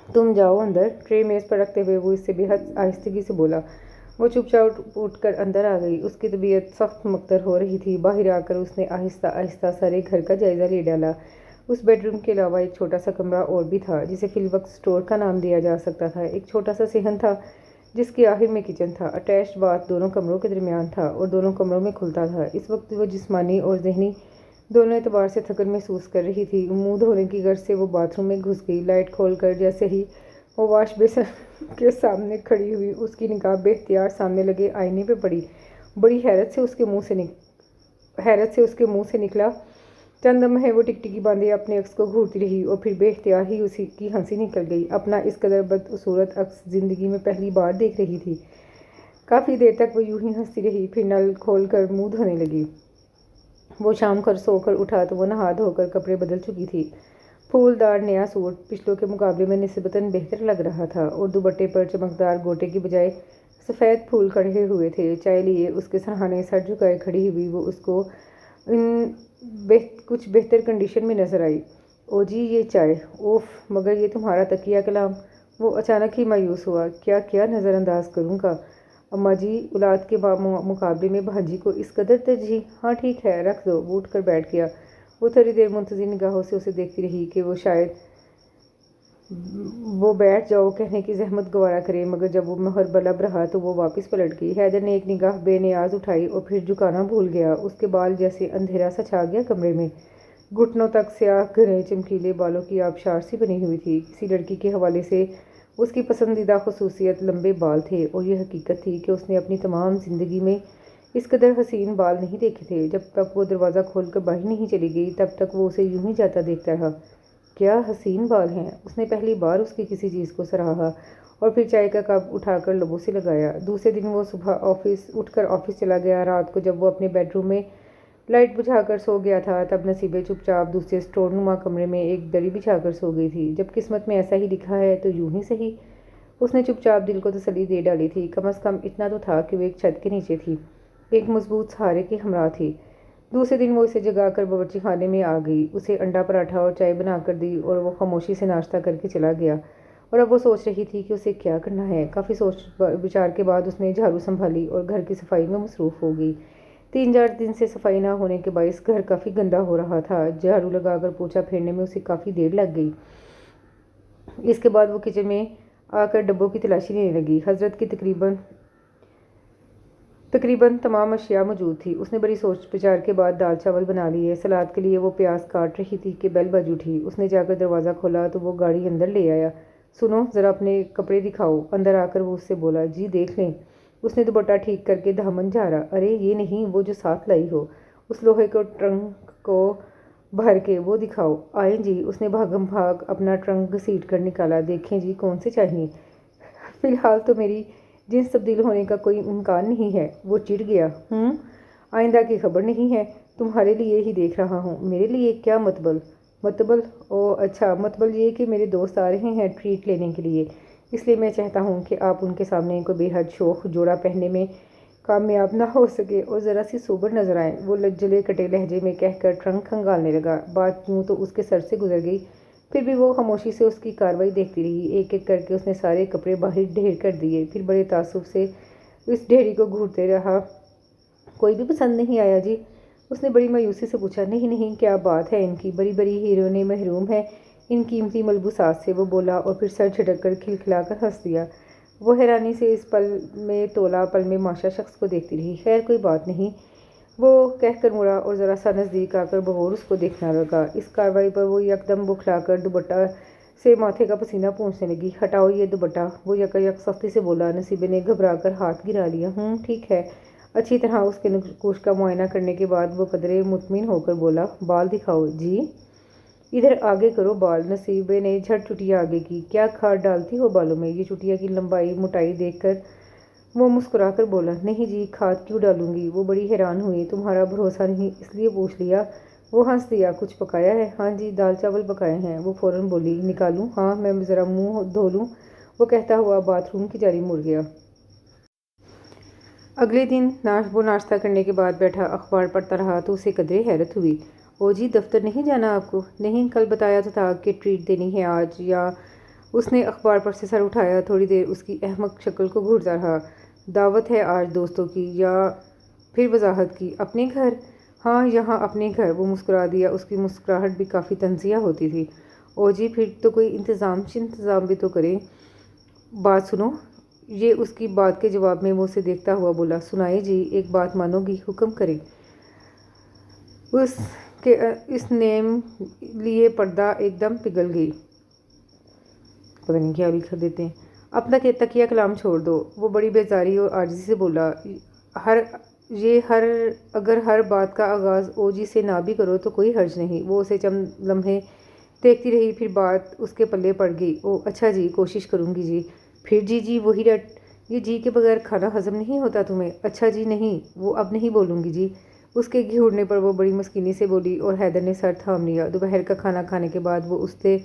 تم جاؤ اندر، ٹرے میز پر رکھتے ہوئے وہ اس سے بے حد آہستگی سے بولا۔ وہ چپ چاپ اٹھ کر اندر آ گئی۔ اس کی طبیعت سخت معطر ہو رہی تھی۔ باہر آ کر اس نے آہستہ آہستہ سارے گھر کا جائزہ لے ڈالا۔ اس بیڈ روم کے علاوہ ایک چھوٹا سا کمرہ اور بھی تھا جسے فی الوقت اسٹور کا نام دیا جا سکتا تھا۔ ایک چھوٹا سا صحن تھا جس کے آخر میں کچن تھا۔ اٹیچڈ باتھ دونوں کمروں کے درمیان تھا اور دونوں کمروں میں کھلتا تھا۔ اس وقت وہ جسمانی اور ذہنی دونوں اعتبار سے تھکن محسوس کر رہی تھی۔ منہ دھونے کی غرض سے وہ باتھ روم میں گھس گئی۔ لائٹ کھول کر جیسے ہی وہ واش بیسن کے سامنے کھڑی ہوئی، اس کی نگاہ بے اختیار سامنے لگے آئینے پہ پڑی۔ بڑی حیرت سے اس کے منہ سے نکلا۔ چند لمحے وہ ٹکٹکی باندھے اپنے عکس کو گھورتی رہی اور پھر بے اختیار ہی اسی کی ہنسی نکل گئی۔ اپنا اس قدر بدصورت عکس زندگی میں پہلی بار دیکھ رہی تھی۔ کافی دیر تک وہ یوں ہی ہنستی رہی، پھر نل کھول کر منہ دھونے لگی۔ وہ شام سو کر اٹھا تو وہ نہا دھو کر کپڑے بدل چکی تھی۔ پھولدار نیا سوٹ پچھلوں کے مقابلے میں نسبتاً بہتر لگ رہا تھا اور دوپٹے پر چمکدار گوٹے کی بجائے سفید پھول کڑھے ہوئے تھے۔ چائے لیے اس کے سرہانے سر جھکائے کھڑی ہوئی وہ اس کو کچھ بہتر کنڈیشن میں نظر آئی۔ او جی یہ چائے، اوف مگر یہ تمہارا تکیہ کلام۔ وہ اچانک ہی مایوس ہوا۔ کیا نظر انداز کروں گا اماں جی، اولاد کے مقابلے میں بھانجی کو اس قدر ترجیح؟ ہاں ٹھیک ہے رکھ دو۔ وہ اٹھ کر بیٹھ گیا۔ وہ تھوڑی دیر منتظر نگاہوں سے اسے دیکھتی رہی کہ وہ شاید وہ بیٹھ جاؤ کہنے کی زحمت گوارا کرے، مگر جب وہ مہر بلب رہا تو وہ واپس پلٹ گئی۔ حیدر نے ایک نگاہ بے نیاز اٹھائی اور پھر جھکانا بھول گیا۔ اس کے بال جیسے اندھیرا سا چھا گیا کمرے میں۔ گھٹنوں تک سیاہ گھنے چمکیلے بالوں کی آبشار سی بنی ہوئی تھی۔ کسی لڑکی کے حوالے سے اس کی پسندیدہ خصوصیت لمبے بال تھے اور یہ حقیقت تھی کہ اس نے اپنی تمام زندگی میں اس قدر حسین بال نہیں دیکھے تھے۔ جب تک وہ دروازہ کھول کر باہر نہیں چلی گئی تب تک وہ اسے یوں ہی جاتا دیکھتا رہا۔ کیا حسین بال ہیں! اس نے پہلی بار اس کی کسی چیز کو سراہا اور پھر چائے کا کپ اٹھا کر لبوں سے لگایا۔ دوسرے دن وہ صبح اٹھ کر آفس چلا گیا۔ رات کو جب وہ اپنے بیڈ روم میں لائٹ بجھا کر سو گیا تھا تب نصیبے چپ چاپ دوسرے اسٹور نما کمرے میں ایک دری بچھا کر سو گئی تھی۔ جب قسمت میں ایسا ہی لکھا ہے تو یوں ہی صحیح، اس نے چپ چاپ دل کو تسلی دے ڈالی تھی۔ کم از کم اتنا تو تھا کہ وہ ایک چھت کے نیچے تھی، ایک مضبوط سہارے کے ہمراہ تھی۔ دوسرے دن وہ اسے جگا کر باورچی خانے میں آ گئی، اسے انڈا پراٹھا اور چائے بنا کر دی اور وہ خاموشی سے ناشتہ کر کے چلا گیا۔ اور اب وہ سوچ رہی تھی کہ اسے کیا کرنا ہے۔ کافی سوچ بچار کے بعد اس نے جھاڑو سنبھالی اور گھر کی صفائی میں مصروف ہو گئی۔ 3-4 دن سے صفائی نہ ہونے کے باعث گھر کافی گندا ہو رہا تھا۔ جھاڑو لگا کر پوچھا پھیرنے میں اسے کافی دیر لگ گئی۔ اس کے بعد وہ کچن میں آ کر ڈبوں کی تلاشی لینے لگی۔ حضرت کی تقریباً تمام اشیاء موجود تھی۔ اس نے بڑی سوچ بچار کے بعد دال چاول بنا لیے۔ سلاد کے لیے وہ پیاز کاٹ رہی تھی کہ بیل بج اٹھی۔ اس نے جا کر دروازہ کھولا تو وہ گاڑی اندر لے آیا۔ سنو ذرا اپنے کپڑے دکھاؤ۔ اندر آ کر وہ اس سے بولا، جی دیکھ لیں۔ اس نے دوپٹہ ٹھیک کر کے دامن جھاڑا۔ ارے یہ نہیں، وہ جو ساتھ لائی ہو، اس لوہے کے ٹرنک کو بھر کے وہ دکھاؤ۔ آئیں جی۔ اس نے بھاگم بھاگ اپنا ٹرنک گھسیٹ کر نکالا۔ دیکھیں جی کون سے چاہیے؟ فی الحال تو میری جنس تبدیل ہونے کا کوئی امکان نہیں ہے۔ وہ چڑ گیا۔ آئندہ کی خبر نہیں ہے۔ تمہارے لیے ہی دیکھ رہا ہوں۔ میرے لیے کیا مطبل؟ مطبل؟ او اچھا، مطبل یہ کہ میرے دوست آ رہے ہیں ٹریٹ لینے کے لیے، اس لیے میں چاہتا ہوں کہ آپ ان کے سامنے کوئی بے حد شوخ جوڑا پہننے میں کامیاب نہ ہو سکے اور ذرا سی سوبر نظر آئیں۔ وہ جلے کٹے لہجے میں کہہ کر ٹرنک کھنگالنے لگا۔ بات یوں تو اس کے سر سے گزر گئی، پھر بھی وہ خاموشی سے اس کی کارروائی دیکھتی رہی۔ ایک ایک کر کے اس نے سارے کپڑے باہر ڈھیر کر دیے، پھر بڑے تعصب سے اس ڈھیری کو گھورتے رہا۔ کوئی بھی پسند نہیں آیا جی؟ اس نے بڑی مایوسی سے پوچھا۔ نہیں نہیں، کیا بات ہے ان کی، بڑی بڑی ہیروئنیں محروم ہیں ان قیمتی ملبوسات سے، وہ بولا اور پھر سر جھٹک کر کھلکھلا کر ہنس دیا۔ وہ حیرانی سے اس پل میں تولا پل میں ماشا شخص کو دیکھتی رہی۔ خیر کوئی بات نہیں، وہ کہہ کر مڑا اور ذرا سا نزدیک آ کر بغور اس کو دیکھنا لگا۔ اس کارروائی پر وہ یکدم بکھلا کر دوپٹہ سے ماتھے کا پسینہ پونچھنے لگی۔ ہٹاؤ یہ دوپٹہ، وہ یک سختی سے بولا۔ نصیبے نے گھبرا کر ہاتھ گرا لیا۔ ٹھیک ہے۔ اچھی طرح اس کے نقوش کا معائنہ کرنے کے بعد وہ قدرے مطمئن ہو کر بولا، بال دکھاؤ۔ جی؟ ادھر آگے کرو بال۔ نصیبے نے جھٹ چٹیا آگے کی۔ کیا کھاد ڈالتی ہو بالوں میں؟ یہ چٹیا کی لمبائی موٹائی دیکھ کر وہ مسکرا کر بولا، نہیں جی، کھاد کیوں ڈالوں گی؟ وہ بڑی حیران ہوئی۔ تمہارا بھروسہ نہیں اس لیے پوچھ لیا۔ وہ ہنس دیا۔ کچھ پکایا ہے؟ ہاں جی، دال چاول پکائے ہیں۔ وہ فوراً بولی، نکالوں؟ ہاں، میں ذرا منہ دھو لوں؟ وہ کہتا ہوا باتھ روم کی جانب مڑ گیا۔ اگلے دن وہ ناشتہ کرنے کے بعد بیٹھا اخبار پڑھتا رہا تو اسے قدرے حیرت ہوئی۔ او جی، دفتر نہیں جانا آپ کو؟ نہیں، کل بتایا تو تھا کہ ٹریٹ دینی ہے آج۔ یا اس نے اخبار پر سے سر اٹھایا، تھوڑی دیر اس کی احمق شکل کو گھورتا رہا۔ دعوت ہے آج دوستوں کی؟ یا پھر وضاحت کی۔ اپنے گھر؟ ہاں، یہاں اپنے گھر۔ وہ مسکرا دیا۔ اس کی مسکراہٹ بھی کافی طنزیہ ہوتی تھی۔ او جی، پھر تو کوئی انتظام بھی تو کریں۔ بات سنو۔ یہ اس کی بات کے جواب میں وہ اسے دیکھتا ہوا بولا، سنائیں جی، ایک بات مانو گی؟ حکم کریں۔ اس نیم لیے پردہ ایک دم پگھل گئی۔ پتہ نہیں کیا لکھ دیتے ہیں۔ اپنا تکیہ کلام چھوڑ دو۔ وہ بڑی بیزاری اور عاجزی سے بولا، اگر ہر بات کا آغاز او جی سے نہ بھی کرو تو کوئی حرج نہیں۔ وہ اسے چند لمحے دیکھتی رہی، پھر بات اس کے پلے پڑ گئی۔ او اچھا جی، کوشش کروں گی جی۔ پھر جی وہی رٹ۔ یہ جی کے بغیر کھانا ہضم نہیں ہوتا تمہیں؟ اچھا جی نہیں، وہ اب نہیں بولوں گی جی۔ اس کے گھورنے پر وہ بڑی مسکینی سے بولی اور حیدر نے سر تھام لیا۔ دوپہر کا کھانا کھانے کے بعد وہ اس سے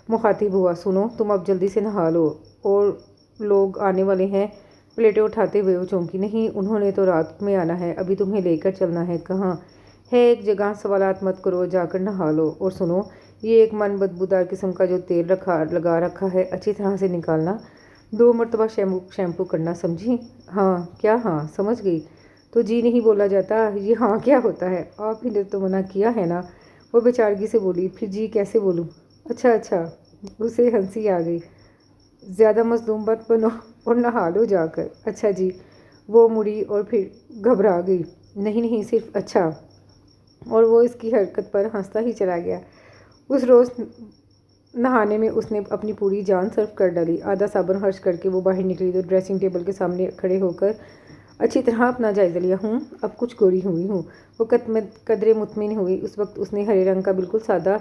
مخاطب ہوا، سنو، تم اب جلدی سے نہا لو، اور لوگ آنے والے ہیں۔ پلیٹیں اٹھاتے ہوئے وہ چونکی، نہیں، انہوں نے تو رات میں آنا ہے، ابھی تمہیں لے کر چلنا ہے۔ کہاں ہے ایک جگہ؟ سوالات مت کرو، جا کر نہا لو۔ اور سنو، یہ ایک من بدبودار قسم کا جو تیل لگا رکھا ہے، اچھی طرح سے نکالنا، 2 مرتبہ شیمپو کرنا، سمجھی؟ ہاں کیا ہاں؟ سمجھ گئی۔ تو جی نہیں بولا جاتا؟ یہ ہاں کیا ہوتا ہے؟ آپ ہی نے تو منع کیا ہے نا؟ وہ بیچارگی سے بولی، پھر جی کیسے بولوں؟ اچھا۔ اسے ہنسی آ گئی۔ زیادہ مظلوم مت بنو اور نہا لو جا کر۔ اچھا جی۔ وہ مڑی اور پھر گھبرا گئی۔ نہیں، صرف اچھا۔ اور وہ اس کی حرکت پر ہنستا ہی چلا گیا۔ اس روز نہانے میں اس نے اپنی پوری جان صرف کر ڈالی۔ آدھا صابن خرچ کر کے وہ باہر نکلی تو ڈریسنگ ٹیبل کے سامنے کھڑے ہو کر اچھی طرح اپنا جائزہ لیا۔ اب کچھ گوری ہوئی ہوں۔ وہ قدرے مطمئن ہوئی۔ اس وقت اس نے ہرے رنگ کا بالکل سادہ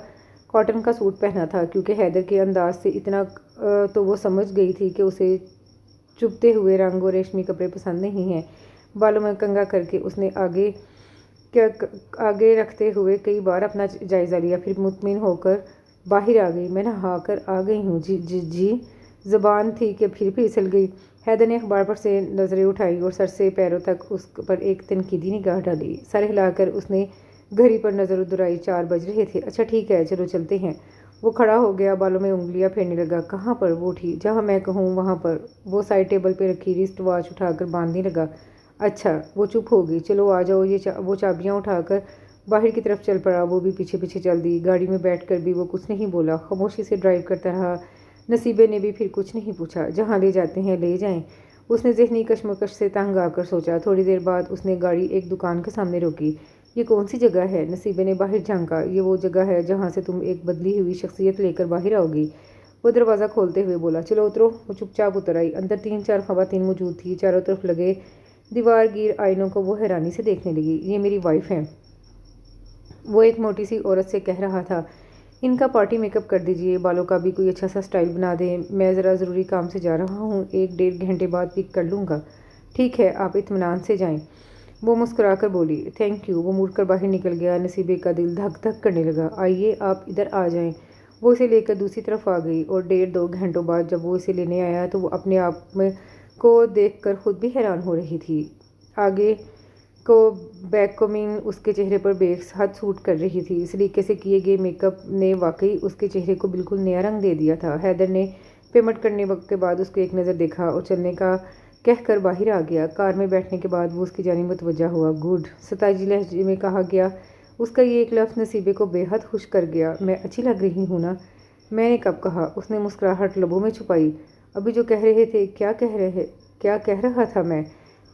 کاٹن کا سوٹ پہنا تھا، کیونکہ حیدر کے انداز سے اتنا تو وہ سمجھ گئی تھی کہ اسے چبھتے ہوئے رنگ اور ریشمی کپڑے پسند نہیں ہیں۔ بالوں میں کنگھا کر کے اس نے آگے رکھتے ہوئے کئی بار اپنا جائزہ لیا، پھر مطمئن ہو کر باہر آ گئی۔ میں نہا کر آ گئی ہوں جی۔ زبان تھی کہ پھر پھسل گئی۔ حیدر نے اخبار پر سے نظریں اٹھائیں اور سر سے پیروں تک اس پر ایک تنقیدی نگاہ ڈالی۔ سر ہلا کر اس نے گھڑی پر نظر درائی۔ 4 بج رہے تھے۔ اچھا ٹھیک ہے، چلو چلتے ہیں۔ وہ کھڑا ہو گیا، بالوں میں انگلیاں پھیرنے لگا۔ کہاں پر؟ وہ اٹھی۔ جہاں میں کہوں وہاں پر۔ وہ سائڈ ٹیبل پہ رکھی ریسٹ واچ اٹھا کر باندھنے لگا۔ اچھا، وہ چپ ہو گئی۔ چلو آ جاؤ۔ وہ چابیاں اٹھا کر باہر کی طرف چل پڑا۔ وہ بھی پیچھے پیچھے چل دی۔ گاڑی میں بیٹھ کر بھی وہ کچھ نہیں بولا، خاموشی سے ڈرائیو کرتا رہا۔ نصیبے نے بھی پھر کچھ نہیں پوچھا۔ جہاں لے جاتے ہیں لے جائیں، اس نے ذہنی کشمکش سے تنگ آ کر سوچا۔ تھوڑی دیر بعد اس نے گاڑی ایک دکان کے سامنے روکی۔ یہ کون سی جگہ ہے؟ نصیبے نے باہر جھانکا۔ یہ وہ جگہ ہے جہاں سے تم ایک بدلی ہوئی شخصیت لے کر باہر آؤ گی، وہ دروازہ کھولتے ہوئے بولا۔ چلو اترو۔ وہ چپ چاپ اتر آئی۔ اندر 3-4 خواتین موجود تھیں۔ چاروں طرف لگے دیوار گیر آئینوں کو وہ حیرانی سے دیکھنے لگی۔ یہ میری وائف ہیں، وہ ایک موٹی سی عورت سے کہہ رہا تھا۔ ان کا پارٹی میک اپ کر دیجئے، بالوں کا بھی کوئی اچھا سا سٹائل بنا دیں۔ میں ذرا ضروری کام سے جا رہا ہوں، 1-1.5 گھنٹے بعد پک کر لوں گا۔ ٹھیک ہے، آپ اطمینان سے جائیں، وہ مسکرا کر بولی۔ Thank you. وہ مڑ کر باہر نکل گیا۔ نصیبے کا دل دھک دھک کرنے لگا۔ آئیے، آپ ادھر آ جائیں۔ وہ اسے لے کر دوسری طرف آ گئی، اور 1.5-2 گھنٹوں بعد جب وہ اسے لینے آیا تو وہ اپنے آپ کو دیکھ کر خود بھی حیران ہو رہی تھی۔ آگے کو بیک کومنگ اس کے چہرے پر بے حد سوٹ کر رہی تھی۔ سلیقے سے کیے گئے میک اپ نے واقعی اس کے چہرے کو بالکل نیا رنگ دے دیا تھا۔ حیدر نے پیمنٹ کرنے کے بعد اس کو ایک نظر دیکھا اور چلنے کا کہہ کر باہر آ گیا۔ کار میں بیٹھنے کے بعد وہ اس کی جانب متوجہ ہوا۔ گڈ، ستائجی لہجے میں کہا گیا۔ اس کا یہ ایک لفظ نصیبے کو بے حد خوش کر گیا۔ میں اچھی لگ رہی ہوں نا؟ میں نے کب کہا؟ اس نے مسکراہٹ لبوں میں چھپائی۔ ابھی جو کہہ رہے تھے، کیا کہہ رہا تھا میں؟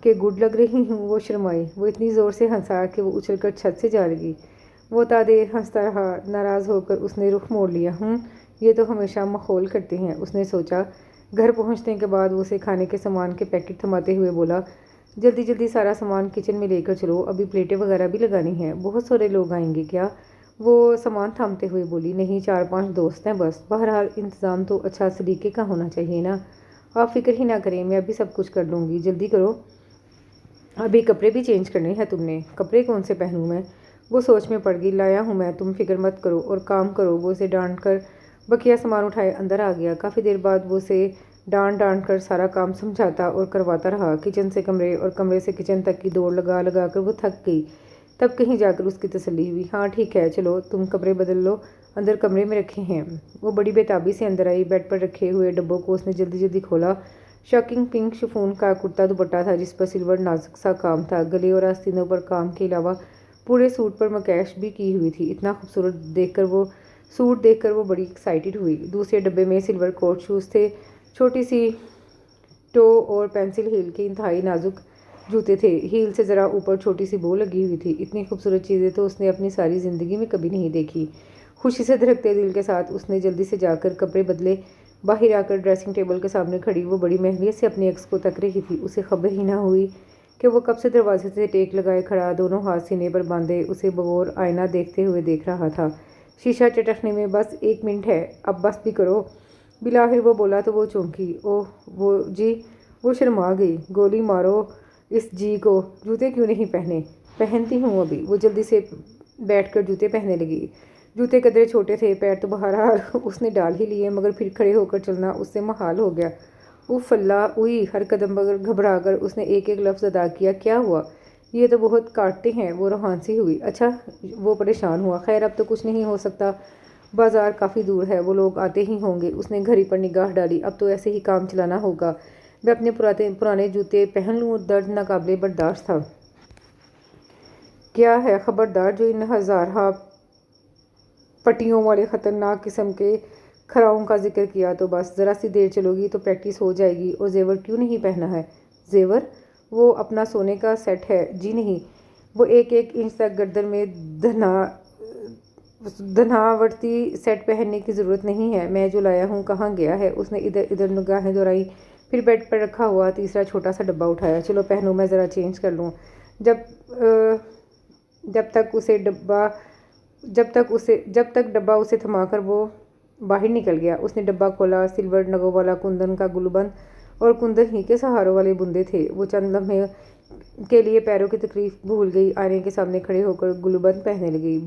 کہ گڈ لگ رہی ہوں؟ وہ شرمائی۔ وہ اتنی زور سے ہنسا کہ وہ اچھل کر چھت سے جا لگی۔ وہ تا دیر ہنستا رہا۔ ناراض ہو کر اس نے رخ موڑ لیا۔ یہ تو ہمیشہ مخول کرتے ہیں، اس نے سوچا۔ گھر پہنچنے کے بعد وہ اسے کھانے کے سامان کے پیکٹ تھماتے ہوئے بولا، جلدی جلدی سارا سامان کچن میں لے کر چلو، ابھی پلیٹیں وغیرہ بھی لگانی ہیں۔ بہت سارے لوگ آئیں گے کیا؟ وہ سامان تھامتے ہوئے بولی۔ نہیں، 4-5 دوست ہیں بس۔ بہرحال انتظام تو اچھا سلیقے کا ہونا چاہیے نا؟ آپ فکر ہی نہ کریں، میں ابھی سب کچھ کر لوں گی، جلدی کرو۔ ابھی کپڑے بھی چینج کرنے ہیں تم نے۔ کپڑے کون سے پہنوں میں؟ وہ سوچ میں پڑ گئی۔ لایا ہوں میں، تم فکر مت کرو اور کام کرو۔ وہ اسے ڈانٹ کر بقیہ سامان اٹھائے اندر آ گیا۔ کافی دیر بعد وہ اسے ڈانٹ کر سارا کام سمجھاتا اور کرواتا رہا۔ کچن سے کمرے اور کمرے سے کچن تک کی دوڑ لگا لگا کر وہ تھک گئی۔ تب کہیں جا کر اس کی تسلی ہوئی۔ ہاں ٹھیک ہے، چلو تم کپڑے بدل لو، اندر کمرے میں رکھے ہیں۔ وہ بڑی بےتابی سے اندر آئی۔ بیڈ پر رکھے ہوئے ڈبوں کو اس نے جلدی جلدی کھولا۔ شاکنگ پنک شفون کا کرتا دوپٹہ تھا جس پر سلور نازک سا کام تھا۔ گلے اور آستینوں پر کام کے علاوہ پورے سوٹ پر مکیش بھی کی ہوئی تھی۔ اتنا خوبصورت سوٹ دیکھ کر وہ بڑی ایکسائٹڈ ہوئی۔ دوسرے ڈبے میں سلور کوٹ شوز تھے، چھوٹی سی ٹو اور پینسل ہیل کے انتہائی نازک جوتے تھے۔ ہیل سے ذرا اوپر چھوٹی سی بو لگی ہوئی تھی۔ اتنی خوبصورت چیزیں تو اس نے اپنی ساری زندگی میں کبھی نہیں دیکھی۔ خوشی سے دھڑکتے دل کے ساتھ اس نے جلدی سے جا کر کپڑے بدلے۔ باہر آ کر ڈریسنگ ٹیبل کے سامنے کھڑی وہ بڑی محنت سے اپنی عکس کو تک رہی تھی۔ اسے خبر ہی نہ ہوئی کہ وہ کب سے دروازے سے ٹیک لگائے کھڑا، دونوں ہاتھ سینے پر باندھے، اسے بغور آئینہ دیکھتے ہوئے دیکھ رہا تھا۔ شیشہ چٹکنے میں بس 1 منٹ ہے، اب بس بھی کرو۔ بالآخر وہ بولا تو وہ چونکی۔ اوہ وہ جی، وہ شرما گئی۔ گولی مارو اس جی کو، جوتے کیوں نہیں پہنے؟ پہنتی ہوں ابھی۔ وہ جلدی سے بیٹھ کر جوتے پہننے لگی۔ جوتے قدرے چھوٹے تھے، پیر تو بہرحال اس نے ڈال ہی لیے، مگر پھر کھڑے ہو کر چلنا اس سے محال ہو گیا۔ اف اللہ، اوئی! ہر قدم پر گھبرا کر اس نے ایک ایک لفظ ادا کیا۔ کیا ہوا؟ یہ تو بہت کاٹتے ہیں۔ وہ روحان سی ہوئی۔ اچھا، وہ پریشان ہوا۔ خیر اب تو کچھ نہیں ہو سکتا، بازار کافی دور ہے، وہ لوگ آتے ہی ہوں گے۔ اس نے گھڑی پر نگاہ ڈالی۔ اب تو ایسے ہی کام چلانا ہوگا۔ میں اپنے پرانے جوتے پہن لوں؟ درد ناقابل برداشت تھا۔ کیا ہے؟ خبردار جو ان ہزارہا پٹیوں والے خطرناک قسم کے کھراؤں کا ذکر کیا تو بس۔ ذرا سی دیر چلو گی تو پریکٹس ہو جائے گی۔ اور زیور کیوں نہیں پہنا ہے؟ زیور؟ وہ اپنا سونے کا سیٹ ہے۔ جی نہیں، وہ 1 انچ تک گردن میں دھناوڑتی سیٹ پہننے کی ضرورت نہیں ہے۔ میں جو لایا ہوں کہاں گیا ہے؟ اس نے ادھر ادھر نگاہیں دورائیں، پھر بیڈ پر رکھا ہوا تیسرا چھوٹا سا ڈبہ اٹھایا۔ چلو پہنو، میں ذرا چینج کر لوں۔ جب تک ڈبہ اسے تھما کر وہ باہر نکل گیا۔ اس نے ڈبہ کھولا۔ سلور نگوں والا کندن کا گلوبند اور کندن ہی کے سہاروں والے بندے تھے۔ وہ چند لمحے کے لیے پیروں کی تکلیف بھول گئی۔ آئینے کے سامنے کھڑے ہو کر گلوبند پہننے لگی۔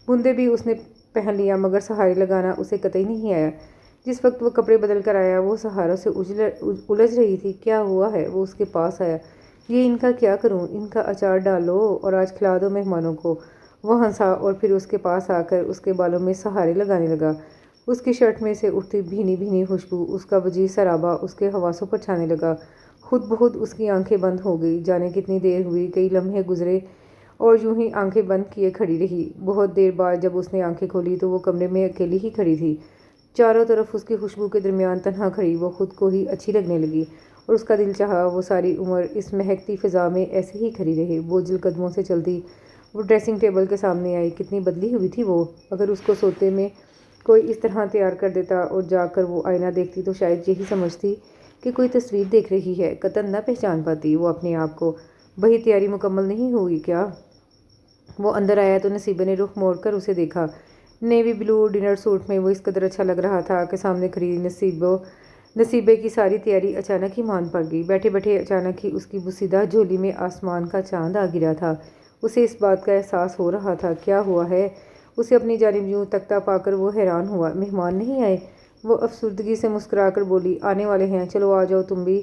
بندے بھی اس نے پہن لیا، مگر سہارے لگانا اسے قطعی نہیں آیا۔ جس وقت وہ کپڑے بدل کر آیا وہ سہاروں سے الجھ رہی تھی۔ کیا ہوا ہے؟ وہ اس کے پاس آیا۔ یہ ان کا کیا کروں؟ ان کا اچار ڈالو اور آج کھلا دو مہمانوں کو۔ وہ ہنسا اور پھر اس کے پاس آ کر اس کے بالوں میں سہارے لگانے لگا۔ اس کی شرٹ میں سے اٹھتی بھینی بھینی خوشبو اس کا وجیز سرابا اس کے حواسوں پر چھانے لگا۔ خود بخود اس کی آنکھیں بند ہو گئی۔ جانے کتنی دیر ہوئی، کئی لمحے گزرے اور یوں ہی آنکھیں بند کیے کھڑی رہی۔ بہت دیر بعد جب اس نے آنکھیں کھولی تو وہ کمرے میں اکیلی ہی کھڑی تھی۔ چاروں طرف اس کی خوشبو کے درمیان تنہا کھڑی وہ خود کو ہی اچھی لگنے لگی اور اس کا دل چاہا وہ ساری عمر اس مہکتی فضا میں ایسے ہی کھڑی رہے۔ بوجھل قدموں سے چلتی وہ ڈریسنگ ٹیبل کے سامنے آئی۔ کتنی بدلی ہوئی تھی وہ! اگر اس کو سوتے میں کوئی اس طرح تیار کر دیتا اور جاگ کر وہ آئینہ دیکھتی تو شاید یہی سمجھتی کہ کوئی تصویر دیکھ رہی ہے، قطعاً نہ پہچان پاتی وہ اپنے آپ کو۔ وہی تیاری مکمل نہیں ہوئی کیا؟ وہ اندر آیا تو نصیبہ نے رخ موڑ کر اسے دیکھا۔ نیوی بلو ڈنر سوٹ میں وہ اس قدر اچھا لگ رہا تھا کہ سامنے کھڑی نصیبہ کی ساری تیاری اچانک ہی مان پڑ گئی۔ بیٹھے بیٹھے اچانک ہی اس کی بوسیدہ جھولی میں آسمان کا چاند آ گرا تھا۔ اسے اس بات کا احساس ہو رہا تھا۔ کیا ہوا ہے؟ اسے اپنی جانب یوں تکتا پا کر وہ حیران ہوا۔ مہمان نہیں آئے؟ وہ افسردگی سے مسکرا کر بولی، آنے والے ہیں، چلو آ جاؤ تم بھی۔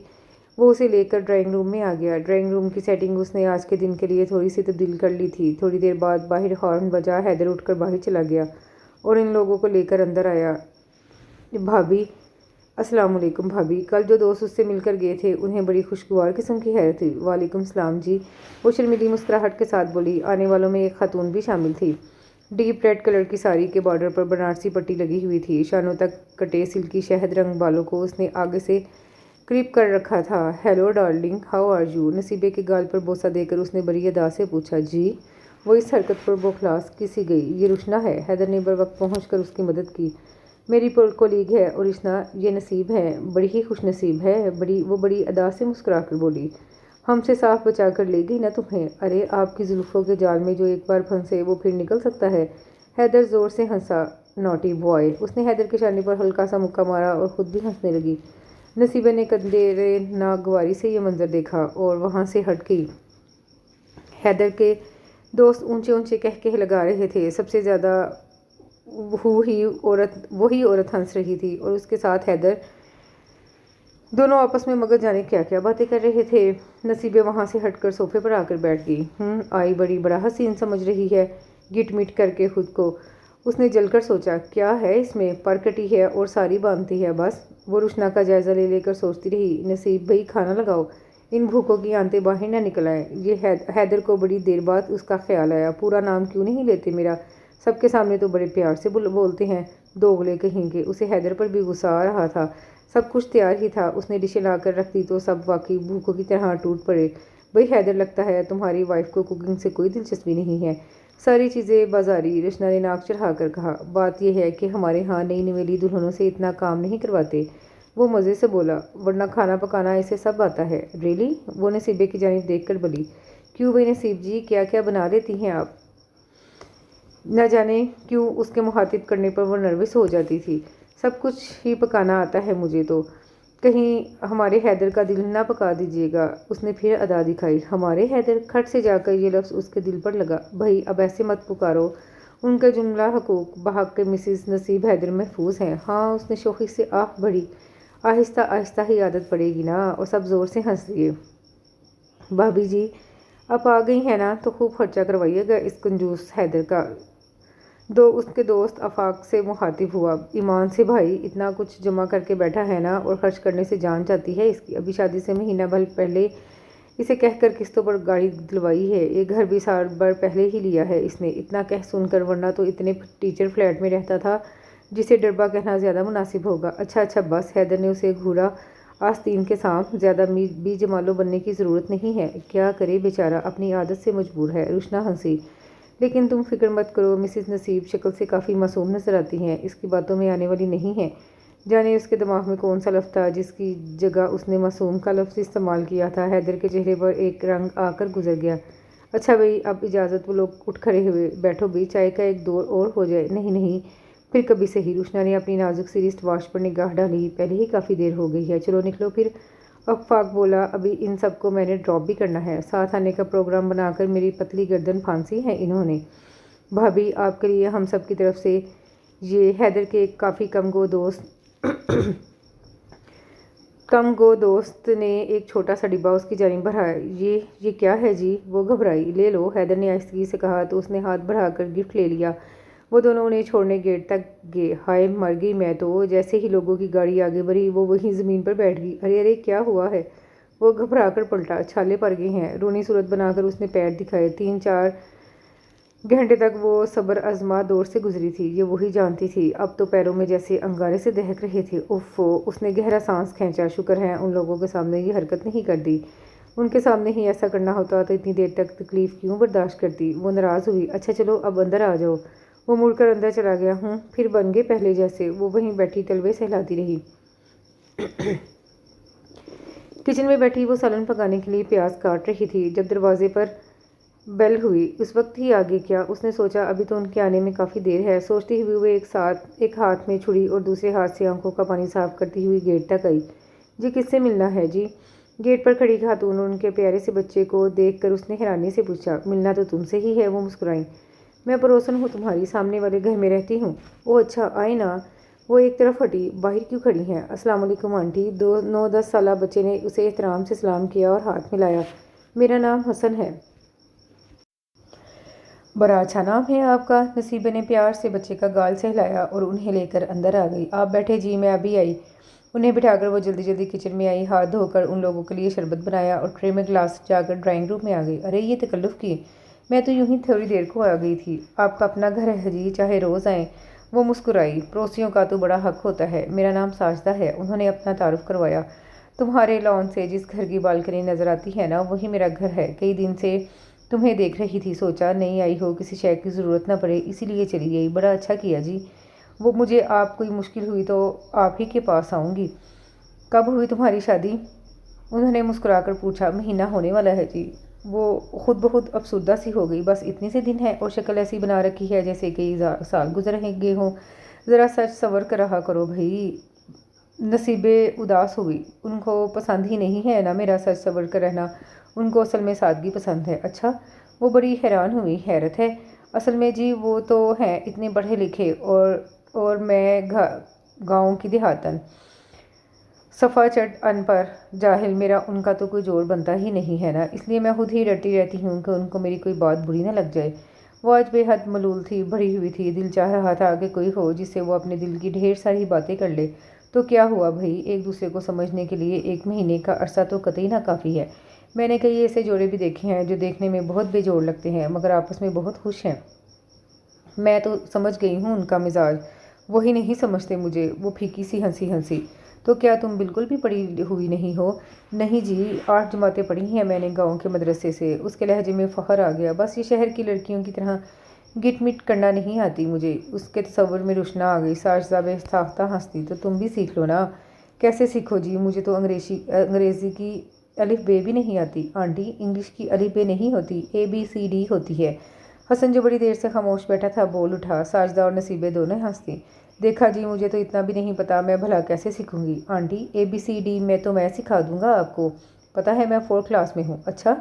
وہ اسے لے کر ڈرائنگ روم میں آ گیا۔ ڈرائنگ روم کی سیٹنگ اس نے آج کے دن کے لیے تھوڑی سی تبدیل کر لی تھی۔ تھوڑی دیر بعد باہر ہارن بجا۔ حیدر اٹھ کر باہر چلا گیا اور ان لوگوں کو لے کر اندر آیا۔ بھابی! السلام علیکم بھابی! کل جو دوست اس سے مل کر گئے تھے انہیں بڑی خوشگوار قسم کی حیرت تھی۔ وعلیکم السلام جی، وہ شرمیلی مسکراہٹ کے ساتھ بولی۔ آنے والوں میں ایک خاتون بھی شامل تھی۔ ڈیپ ریڈ کلر کی ساری کے بارڈر پر بنارسی پٹی لگی ہوئی تھی۔ شانوں تک کٹے سلکی شہد رنگ بالوں کو اس نے آگے سے کلپ کر رکھا تھا۔ Hello darling, how are you? Naseeba کے گال پر بوسہ دے کر اس نے بڑی ادا سے پوچھا۔ جی؟ وہ اس حرکت پر بوکھلاس سی گئی۔ یہ روشنا ہے۔ حیدر نے بروقت پہنچ کر اس کی مدد کی۔ میری کولیگ ہے اور روشنا، یہ نصیب ہے، بڑی ہی خوش نصیب ہے۔ وہ بڑی ادا سے مسکرا کر بولی۔ ہم سے صاف بچا کر لے گئی نا تمہیں؟ ارے آپ کی زلفوں کے جال میں جو ایک بار پھنسے وہ پھر نکل سکتا ہے؟ حیدر زور سے ہنسا۔ Naughty boy! اس نے حیدر کے شانے پر ہلکا سا مکہ مارا اور خود بھی ہنسنے لگی۔ نصیبہ نے قدرے ناگواری سے یہ منظر دیکھا اور وہاں سے ہٹ گئی۔ حیدر کے دوست اونچے اونچے قہقہے لگا رہے تھے۔ سب سے زیادہ وہی عورت ہنس رہی تھی اور اس کے ساتھ حیدر۔ دونوں آپس میں مگر جانے کیا کیا باتیں کر رہے تھے۔ نصیبہ وہاں سے ہٹ کر صوفے پر آ کر بیٹھ گئی۔ آئی بڑا حسین سمجھ رہی ہے گٹ مٹ کر کے خود کو، اس نے جل کر سوچا۔ کیا ہے اس میں؟ پر کٹی ہے اور ساری باندھتی ہے بس۔ وہ روشنا کا جائزہ لے کر سوچتی رہی۔ نصیب بھائی کھانا لگاؤ، ان بھوکوں کی آنتیں باہر نہ نکل آئیں۔ یہ حیدر کو بڑی دیر بعد اس کا خیال آیا۔ پورا نام کیوں نہیں لیتے میرا؟ سب کے سامنے تو بڑے پیار سے بولتے ہیں، دوغلے کہیں کے۔ اسے حیدر پر بھی غصہ آ رہا تھا۔ سب کچھ تیار ہی تھا، اس نے ڈشیں لا کر رکھ دی تو سب واقعی بھوکوں کی طرح ٹوٹ پڑے۔ بھئی حیدر، لگتا ہے تمہاری وائف کو کوکنگ سے کوئی دلچسپی نہیں ہے، ساری چیزیں بازاری۔ روشنا نے ناک چڑھا کر کہا۔ بات یہ ہے کہ ہمارے ہاں نئی نویلی دلہنوں سے اتنا کام نہیں کرواتے۔ وہ مزے سے بولا، ورنہ کھانا پکانا اسے سب آتا ہے۔ ریلی؟ وہ نصیبہ کی جانب دیکھ کر بولی۔ کیوں بھئی نصیب جی، کیا کیا بنا لیتی ہیں آپ؟ نہ جانے کیوں اس کے مخاطب کرنے پر وہ نروس ہو جاتی تھی۔ سب کچھ ہی پکانا آتا ہے مجھے تو، کہیں ہمارے حیدر کا دل نہ پکا دیجیے گا۔ اس نے پھر ادا دکھائی۔ ہمارے حیدر؟ کھٹ سے جا کر یہ لفظ اس کے دل پر لگا۔ بھئی اب ایسے مت پکارو، ان کا جملہ حقوق بحق مسز نصیب حیدر محفوظ ہیں۔ ہاں، اس نے شوخی سے آہ بھری۔ آہستہ آہستہ ہی عادت پڑے گی نا۔ اور سب زور سے ہنس دیے۔ بھابی جی، آپ آ گئی ہیں نا تو خوب خرچہ کروائیے گا اس کنجوس حیدر کا۔ اس کے دوست آفاق سے مخاطب ہوا۔ ایمان سے بھائی، اتنا کچھ جمع کر کے بیٹھا ہے نا، اور خرچ کرنے سے جان جاتی ہے اس کی۔ ابھی شادی سے مہینہ بھر پہلے اسے کہہ کر قسطوں پر گاڑی دلوائی ہے۔ ایک گھر بھی سال بھر پہلے ہی لیا ہے اس نے۔ اتنا کہہ سن کر، ورنہ تو اتنے ٹیچر فلیٹ میں رہتا تھا جسے ڈربا کہنا زیادہ مناسب ہوگا۔ اچھا بس، حیدر نے اسے گھورا آستین کے سانپ۔ زیادہ بی جمالو بننے کی ضرورت نہیں ہے۔ کیا کرے بیچارہ، اپنی عادت سے مجبور ہے۔ روشنا ہنسی۔ لیکن تم فکر مت کرو، مسز نصیب شکل سے کافی معصوم نظر آتی ہیں، اس کی باتوں میں آنے والی نہیں ہیں۔ جانے اس کے دماغ میں کون سا لفظ تھا جس کی جگہ اس نے معصوم کا لفظ استعمال کیا تھا۔ حیدر کے چہرے پر ایک رنگ آ کر گزر گیا۔ اچھا بھئی، اب اجازت۔ وہ لوگ اٹھ کھڑے ہوئے۔ بیٹھو بھئی، چائے کا ایک دور اور ہو جائے۔ نہیں، پھر کبھی سہی۔ روشنا نے اپنی نازک سی رسٹ واچ پر نگاہ ڈالی۔ پہلے ہی کافی دیر ہو گئی ہے، چلو نکلو پھر۔ آفاق بولا، ابھی ان سب کو میں نے ڈراپ بھی کرنا ہے۔ ساتھ آنے کا پروگرام بنا کر میری پتلی گردن پھانسی ہے انہوں نے۔ بھابی، آپ کے لیے ہم سب کی طرف سے یہ۔ حیدر کے کافی کم گو دوست کم گو دوست نے ایک چھوٹا سا ڈبہ اس کی جانب بڑھایا۔ یہ کیا ہے جی؟ وہ گھبرائی۔ لے لو، حیدر نے آہستگی سے کہا تو اس نے ہاتھ بڑھا کر گفٹ لے لیا۔ وہ دونوں انہیں چھوڑنے گیٹ تک گئے۔ ہائے مر گئی میں تو! جیسے ہی لوگوں کی گاڑی آگے بڑھی وہ وہیں زمین پر بیٹھ گئی۔ ارے ارے کیا ہوا ہے؟ وہ گھبرا کر پلٹا۔ چھالے پڑ گئے ہیں۔ رونی صورت بنا کر اس نے پیر دکھائے۔ 3-4 گھنٹے تک وہ صبر آزما دور سے گزری تھی، یہ وہی جانتی تھی۔ اب تو پیروں میں جیسے انگارے سے دہک رہے تھے۔ اف! اس نے گہرا سانس کھینچا۔ شکر ہے ان لوگوں کے سامنے یہ حرکت نہیں کر دی۔ ان کے سامنے ہی ایسا کرنا ہوتا تو اتنی دیر تک تکلیف کیوں برداشت کرتی؟ وہ ناراض ہوئی۔ اچھا چلو اب اندر آ جاؤ۔ وہ مڑ کر اندر چلا گیا۔ پھر بن گئے پہلے جیسے؟ وہ وہیں بیٹھی تلوے سہلاتی رہی۔ کچن میں بیٹھی وہ سالن پکانے کے لیے پیاز کاٹ رہی تھی جب دروازے پر بیل ہوئی۔ اس وقت ہی آگے کیا؟ اس نے سوچا ابھی تو ان کے آنے میں کافی دیر ہے۔ سوچتی ہوئی وہ ایک ہاتھ میں چھری اور دوسرے ہاتھ سے آنکھوں کا پانی صاف کرتی ہوئی گیٹ تک آئی۔ جی کس سے ملنا ہے جی؟ گیٹ پر کھڑی خاتون اور ان کے پیارے سے بچے کو دیکھ کر اس نے حیرانی سے پوچھا۔ ملنا تو تم سے ہی ہے، وہ مسکرائیں۔ میں پڑوسن ہوں تمہاری، سامنے والے گھر میں رہتی ہوں۔ اوہ اچھا، آئے نا۔ وہ ایک طرف ہٹی۔ باہر کیوں کھڑی ہیں؟ السلام علیکم آنٹی۔ 9-10 سالہ بچے نے اسے احترام سے سلام کیا اور ہاتھ ملایا۔ میرا نام حسن ہے۔ بڑا اچھا نام ہے آپ کا۔ نصیبہ نے پیار سے بچے کا گال سہلایا اور انہیں لے کر اندر آ گئی۔ آپ بیٹھے جی، میں ابھی آئی۔ انہیں بٹھا کر وہ جلدی جلدی کچن میں آئی، ہاتھ دھو کر ان لوگوں کے لیے شربت بنایا اور ٹرے میں گلاس جا کر ڈرائنگ روم میں آ گئی۔ ارے یہ تکلف کی، میں تو یوں ہی تھوڑی دیر کو آ گئی تھی۔ آپ کا اپنا گھر ہے جی، چاہے روز آئیں۔ وہ مسکرائی۔ پڑوسیوں کا تو بڑا حق ہوتا ہے۔ میرا نام ساجدہ ہے، انہوں نے اپنا تعارف کروایا۔ تمہارے لان سے جس گھر کی بالکنی نظر آتی ہے نا، وہی میرا گھر ہے۔ کئی دن سے تمہیں دیکھ رہی تھی، سوچا نہیں آئی ہو، کسی شے کی ضرورت نہ پڑے، اسی لیے چلی گئی۔ بڑا اچھا کیا جی۔ وہ مجھے آپ کوئی مشکل ہوئی تو آپ ہی کے پاس آؤں گی۔ کب ہوئی تمہاری شادی؟ انہوں نے مسکرا کر پوچھا۔ مہینہ ہونے والا ہے جی۔ وہ خود بخود افسردہ سی ہو گئی۔ بس اتنے سے دن ہیں اور شکل ایسی بنا رکھی ہے جیسے کئی سال گزر گئے ہوں۔ ذرا سچ صبر کر رہا کرو بھائی۔ نصیبے اداس ہوئی۔ ان کو پسند ہی نہیں ہے نا میرا سچ صبر کر رہنا، ان کو اصل میں سادگی پسند ہے۔ اچھا؟ وہ بڑی حیران ہوئی۔ حیرت ہے؟ اصل میں جی وہ تو ہیں اتنے پڑھے لکھے اور میں گاؤں کی دیہاتن، صفا چٹ ان پڑھ جاہل، میرا ان کا تو کوئی جوڑ بنتا ہی نہیں ہے نا، اس لیے میں خود ہی ڈرتی رہتی ہوں کہ ان کو میری کوئی بات بری نہ لگ جائے۔ وہ آج بے حد ملول تھی، بھری ہوئی تھی۔ دل چاہ رہا تھا کہ کوئی ہو جس سے وہ اپنے دل کی ڈھیر ساری باتیں کر لے۔ تو کیا ہوا بھائی، ایک دوسرے کو سمجھنے کے لیے 1 مہینے کا عرصہ تو قطعی نہ کافی ہے۔ میں نے کئی ایسے جوڑے بھی دیکھے ہیں جو دیکھنے میں بہت بے جوڑ لگتے ہیں مگر آپس میں بہت خوش ہیں۔ میں تو سمجھ گئی ہوں ان کا مزاج، وہی نہیں سمجھتے مجھے۔ وہ پھیکی سی ہنسی۔ تو کیا تم بالکل بھی پڑھی ہوئی نہیں ہو؟ نہیں جی، 8 جماعتیں پڑھی ہیں میں نے گاؤں کے مدرسے سے۔ اس کے لہجے میں فخر آ گیا۔ بس یہ شہر کی لڑکیوں کی طرح گٹ مٹ کرنا نہیں آتی مجھے۔ اس کے تصور میں روشنی آ گئی۔ ساجدہ بے ساختہ ہنسی۔ تو تم بھی سیکھ لو نا۔ کیسے سیکھو جی؟ مجھے تو انگریزی کی الف بے بھی نہیں آتی۔ آنٹی انگلش کی الف بے نہیں ہوتی، ABCD ہوتی ہے۔ حسن جو بڑی دیر سے خاموش بیٹھا تھا بول اٹھا۔ ساجدہ اور نصیبہ دونوں ہنسی۔ دیکھا جی، مجھے تو اتنا بھی نہیں پتا، میں بھلا کیسے سیکھوں گی؟ آنٹی ABCD میں سکھا دوں گا آپ کو، پتہ ہے میں 4th کلاس میں ہوں۔ اچھا؟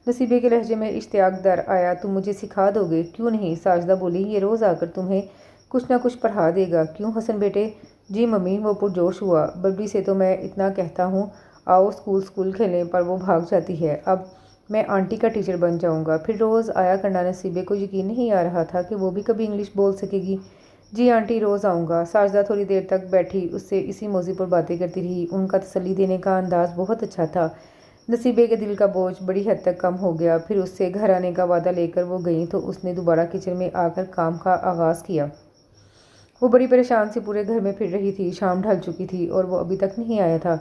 نصیبہ کے لہجے میں اشتیاق در آیا۔ تم مجھے سکھا دو گے؟ کیوں نہیں؟ ساجدہ بولی۔ یہ روز آ کر تمہیں کچھ نہ کچھ پڑھا دے گا، کیوں حسن بیٹے؟ جی ممی، وہ پرجوش ہوا۔ ببلی سے تو میں اتنا کہتا ہوں آؤ اسکول کھیلیں، پر وہ بھاگ جاتی ہے۔ اب میں آنٹی کا ٹیچر بن جاؤں گا، پھر روز آیا کرنا۔ نصیبہ کو یقین نہیں آ رہا تھا کہ وہ بھی کبھی انگلش بول سکے گی۔ جی آنٹی، روز آؤں گا۔ ساجدہ تھوڑی دیر تک بیٹھی اس سے اسی موضوع پر باتیں کرتی رہی۔ ان کا تسلی دینے کا انداز بہت اچھا تھا۔ نصیبہ کے دل کا بوجھ بڑی حد تک کم ہو گیا۔ پھر اس سے گھر آنے کا وعدہ لے کر وہ گئیں تو اس نے دوبارہ کچن میں آ کر کام کا آغاز کیا۔ وہ بڑی پریشان سی پورے گھر میں پھر رہی تھی۔ شام ڈھل چکی تھی اور وہ ابھی تک نہیں آیا تھا۔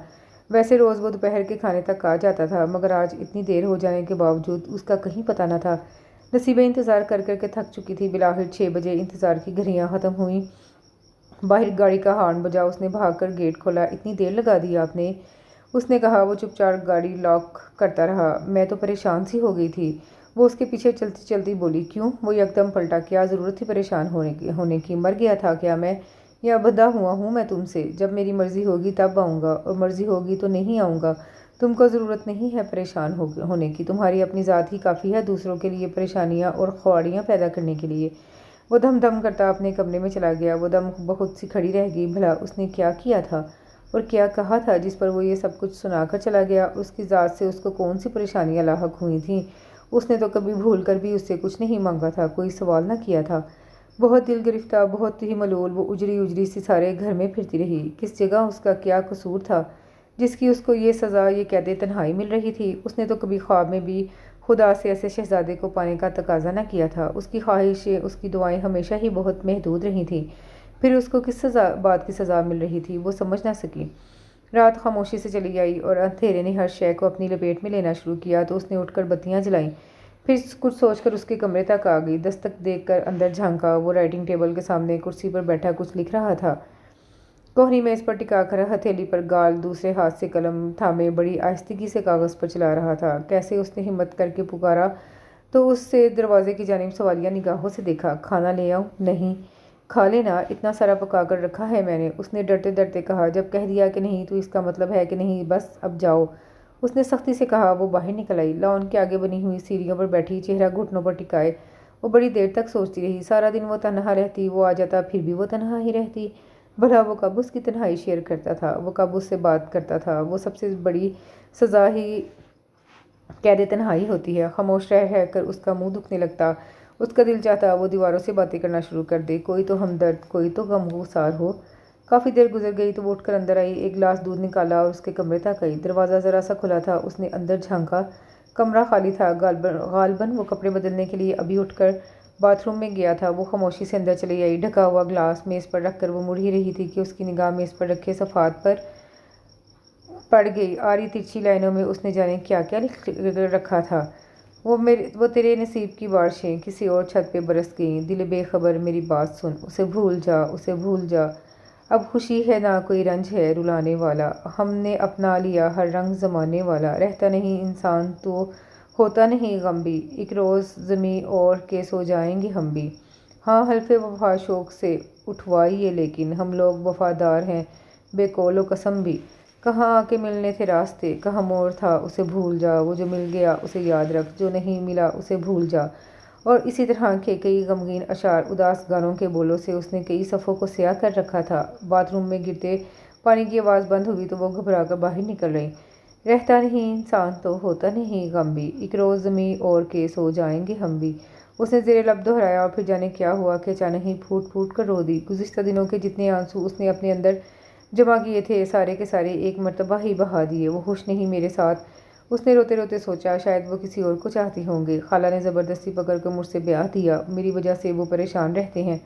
ویسے روز وہ دوپہر کے کھانے تک آ جاتا تھا مگر آج اتنی دیر ہو جانے کے باوجود اس کا کہیں پتہ نہ تھا۔ نصیبہ انتظار کر کر کے تھک چکی تھی۔ بالآخر 6 بجے انتظار کی گھڑیاں ختم ہوئیں۔ باہر گاڑی کا ہارن بجا۔ اس نے بھاگ کر گیٹ کھولا۔ اتنی دیر لگا دی آپ نے؟ اس نے کہا۔ وہ چپ چاپ گاڑی لاک کرتا رہا۔ میں تو پریشان سی ہو گئی تھی، وہ اس کے پیچھے چلتی چلتی بولی۔ کیوں؟ وہ یکدم پلٹا۔ کیا ضرورت تھی پریشان ہونے کی؟ مر گیا تھا کیا میں، یا بدھا ہوا ہوں میں تم سے؟ جب میری مرضی ہوگی تب آؤں گا اور مرضی ہوگی تو نہیں آؤں گا۔ تم کو ضرورت نہیں ہے پریشان ہونے کی، تمہاری اپنی ذات ہی کافی ہے دوسروں کے لیے پریشانیاں اور خواریاں پیدا کرنے کے لیے۔ وہ دم دم کرتا اپنے کمرے میں چلا گیا۔ وہ دم بہت سی کھڑی رہ گئی۔ بھلا اس نے کیا کیا تھا؟ اور کیا کہا تھا جس پر وہ یہ سب کچھ سنا کر چلا گیا؟ اس کی ذات سے اس کو کون سی پریشانیاں لاحق ہوئی تھیں؟ اس نے تو کبھی بھول کر بھی اس سے کچھ نہیں مانگا تھا، کوئی سوال نہ کیا تھا۔ بہت دل گرفتہ، بہت ہی ملول وہ اجڑی اجڑی سی سارے گھر میں پھرتی رہی۔ کس جگہ اس کا کیا قصور تھا جس کی اس کو یہ سزا، یہ قید تنہائی مل رہی تھی؟ اس نے تو کبھی خواب میں بھی خدا سے ایسے شہزادے کو پانے کا تقاضا نہ کیا تھا۔ اس کی خواہشیں، اس کی دعائیں ہمیشہ ہی بہت محدود رہی تھیں، پھر اس کو کس بات کی سزا مل رہی تھی وہ سمجھ نہ سکی۔ رات خاموشی سے چلی آئی اور اندھیرے نے ہر شے کو اپنی لپیٹ میں لینا شروع کیا تو اس نے اٹھ کر بتیاں جلائیں، پھر کچھ سوچ کر اس کے کمرے تک آ گئی۔ دستک دیکھ کر اندر جھانکا، وہ رائٹنگ ٹیبل کے سامنے کرسی پر بیٹھا کچھ لکھ رہا تھا، کوہنی میز پر ٹکا کر ہتھیلی پر گال، دوسرے ہاتھ سے قلم تھامے بڑی آہستگی سے کاغذ پر چلا رہا تھا۔ کیسے اس نے ہمت کر کے پکارا تو اس سے دروازے کی جانب سوالیہ نگاہوں سے دیکھا۔ کھانا لے آؤں؟ نہیں، کھا لینا، اتنا سارا پکا کر رکھا ہے میں نے، اس نے ڈرتے ڈرتے کہا۔ جب کہہ دیا کہ نہیں تو اس کا مطلب ہے کہ نہیں، بس اب جاؤ، اس نے سختی سے کہا۔ وہ باہر نکل آئی، لان کے آگے بنی ہوئی سیڑھیوں پر بیٹھی، چہرہ گھٹنوں پر ٹکائے وہ بڑی دیر تک سوچتی رہی۔ سارا دن وہ تنہا رہتی، وہ آ جاتا پھر بھی وہ تنہا ہی رہتی۔ بھلا وہ کب اس کی تنہائی شیئر کرتا تھا؟ وہ کب اس سے بات کرتا تھا؟ وہ سب سے بڑی سزا ہی قید تنہائی ہوتی ہے۔ خاموش رہ رہ کر اس کا منہ دکھنے لگتا، اس کا دل چاہتا وہ دیواروں سے باتیں کرنا شروع کر دے، کوئی تو ہمدرد، کوئی تو غمگسار ہو۔ کافی دیر گزر گئی تو وہ اٹھ کر اندر آئی، ایک گلاس دودھ نکالا اور اس کے کمرے تک آئی۔ دروازہ ذرا سا کھلا تھا، اس نے اندر جھانکا، کمرہ خالی تھا۔ غالباً وہ کپڑے بدلنے کے لیے ابھی اٹھ کر باتھ روم میں گیا تھا۔ وہ خاموشی سے اندر چلی آئی، ڈھکا ہوا گلاس میز پر رکھ کر وہ مڑ ہی رہی تھی کہ اس کی نگاہ میز پر رکھے صفحات پر پڑ گئی۔ آڑی ترچھی لائنوں میں اس نے جانے کیا کیا لکھ رکھا تھا۔ وہ تیرے نصیب کی بارشیں کسی اور چھت پہ برس گئیں، دل بے خبر میری بات سن، اسے بھول جا، اسے بھول جا، اب خوشی ہے نہ کوئی رنج ہے رلانے والا، ہم نے اپنا لیا ہر رنگ زمانے والا، رہتا نہیں انسان تو ہوتا نہیں غم بھی، ایک روز زمیں اوڑھ کے سو جائیں گے ہم بھی، ہاں حلف وفا شوق سے اٹھوائیے لیکن ہم لوگ وفادار ہیں بے قول و قسم بھی، کہاں آ کے ملنے تھے راستے، کہاں موڑ تھا، اسے بھول جا، وہ جو مل گیا اسے یاد رکھ، جو نہیں ملا اسے بھول جا۔ اور اسی طرح کے کئی غمگین اشعار، اداس گانوں کے بولوں سے اس نے کئی صفوں کو سیاہ کر رکھا تھا۔ باتھ روم میں گرتے پانی کی آواز بند ہوئی تو وہ گھبرا کر باہر نکل رہی۔ رہتا نہیں انسان تو ہوتا نہیں غم بھی، ایک روز زمیں اوڑھ کے سو جائیں گے ہم بھی، اس نے زیر لب دہرایا اور پھر جانے کیا ہوا کہ اچانک ہی پھوٹ پھوٹ کر رو دی۔ گزشتہ دنوں کے جتنے آنسو اس نے اپنے اندر جمع کیے تھے سارے کے سارے ایک مرتبہ ہی بہا دیے۔ وہ خوش نہیں میرے ساتھ، اس نے روتے روتے سوچا، شاید وہ کسی اور کو چاہتے ہوں گے، خالہ نے زبردستی پکڑ کر مجھ سے بیاہ دیا، میری وجہ سے وہ پریشان رہتے ہیں،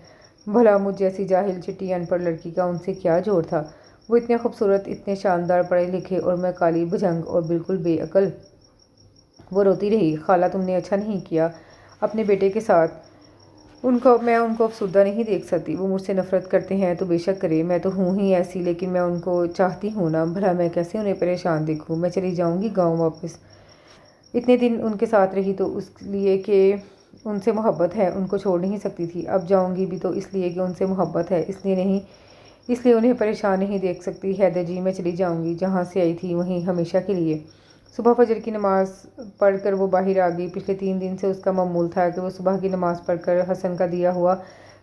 بھلا مجھ جیسی جاہل چٹی ان پڑھ لڑکی کا ان سے کیا جوڑ تھا، وہ اتنے خوبصورت، اتنے شاندار پڑھے لکھے اور میں کالی بھجنگ اور بالکل بے عقل۔ وہ روتی رہی، خالہ تم نے اچھا نہیں کیا اپنے بیٹے کے ساتھ، میں ان کو افسردہ نہیں دیکھ سکتی، وہ مجھ سے نفرت کرتے ہیں تو بے شک کرے، میں تو ہوں ہی ایسی، لیکن میں ان کو چاہتی ہوں نا، بھلا میں کیسے انہیں پریشان دیکھوں، میں چلی جاؤں گی گاؤں واپس، اتنے دن ان کے ساتھ رہی تو اس لیے کہ ان سے محبت ہے، ان کو چھوڑ نہیں سکتی تھی، اب جاؤں گی بھی تو اس لیے کہ ان سے محبت ہے، اس لیے نہیں، اس لیے انہیں پریشان نہیں دیکھ سکتی۔ حیدر جی، میں چلی جاؤں گی جہاں سے آئی تھی وہیں ہمیشہ کے لیے۔ صبح فجر کی نماز پڑھ کر وہ باہر آ گئی۔ پچھلے 3 دن سے اس کا معمول تھا کہ وہ صبح کی نماز پڑھ کر حسن کا دیا ہوا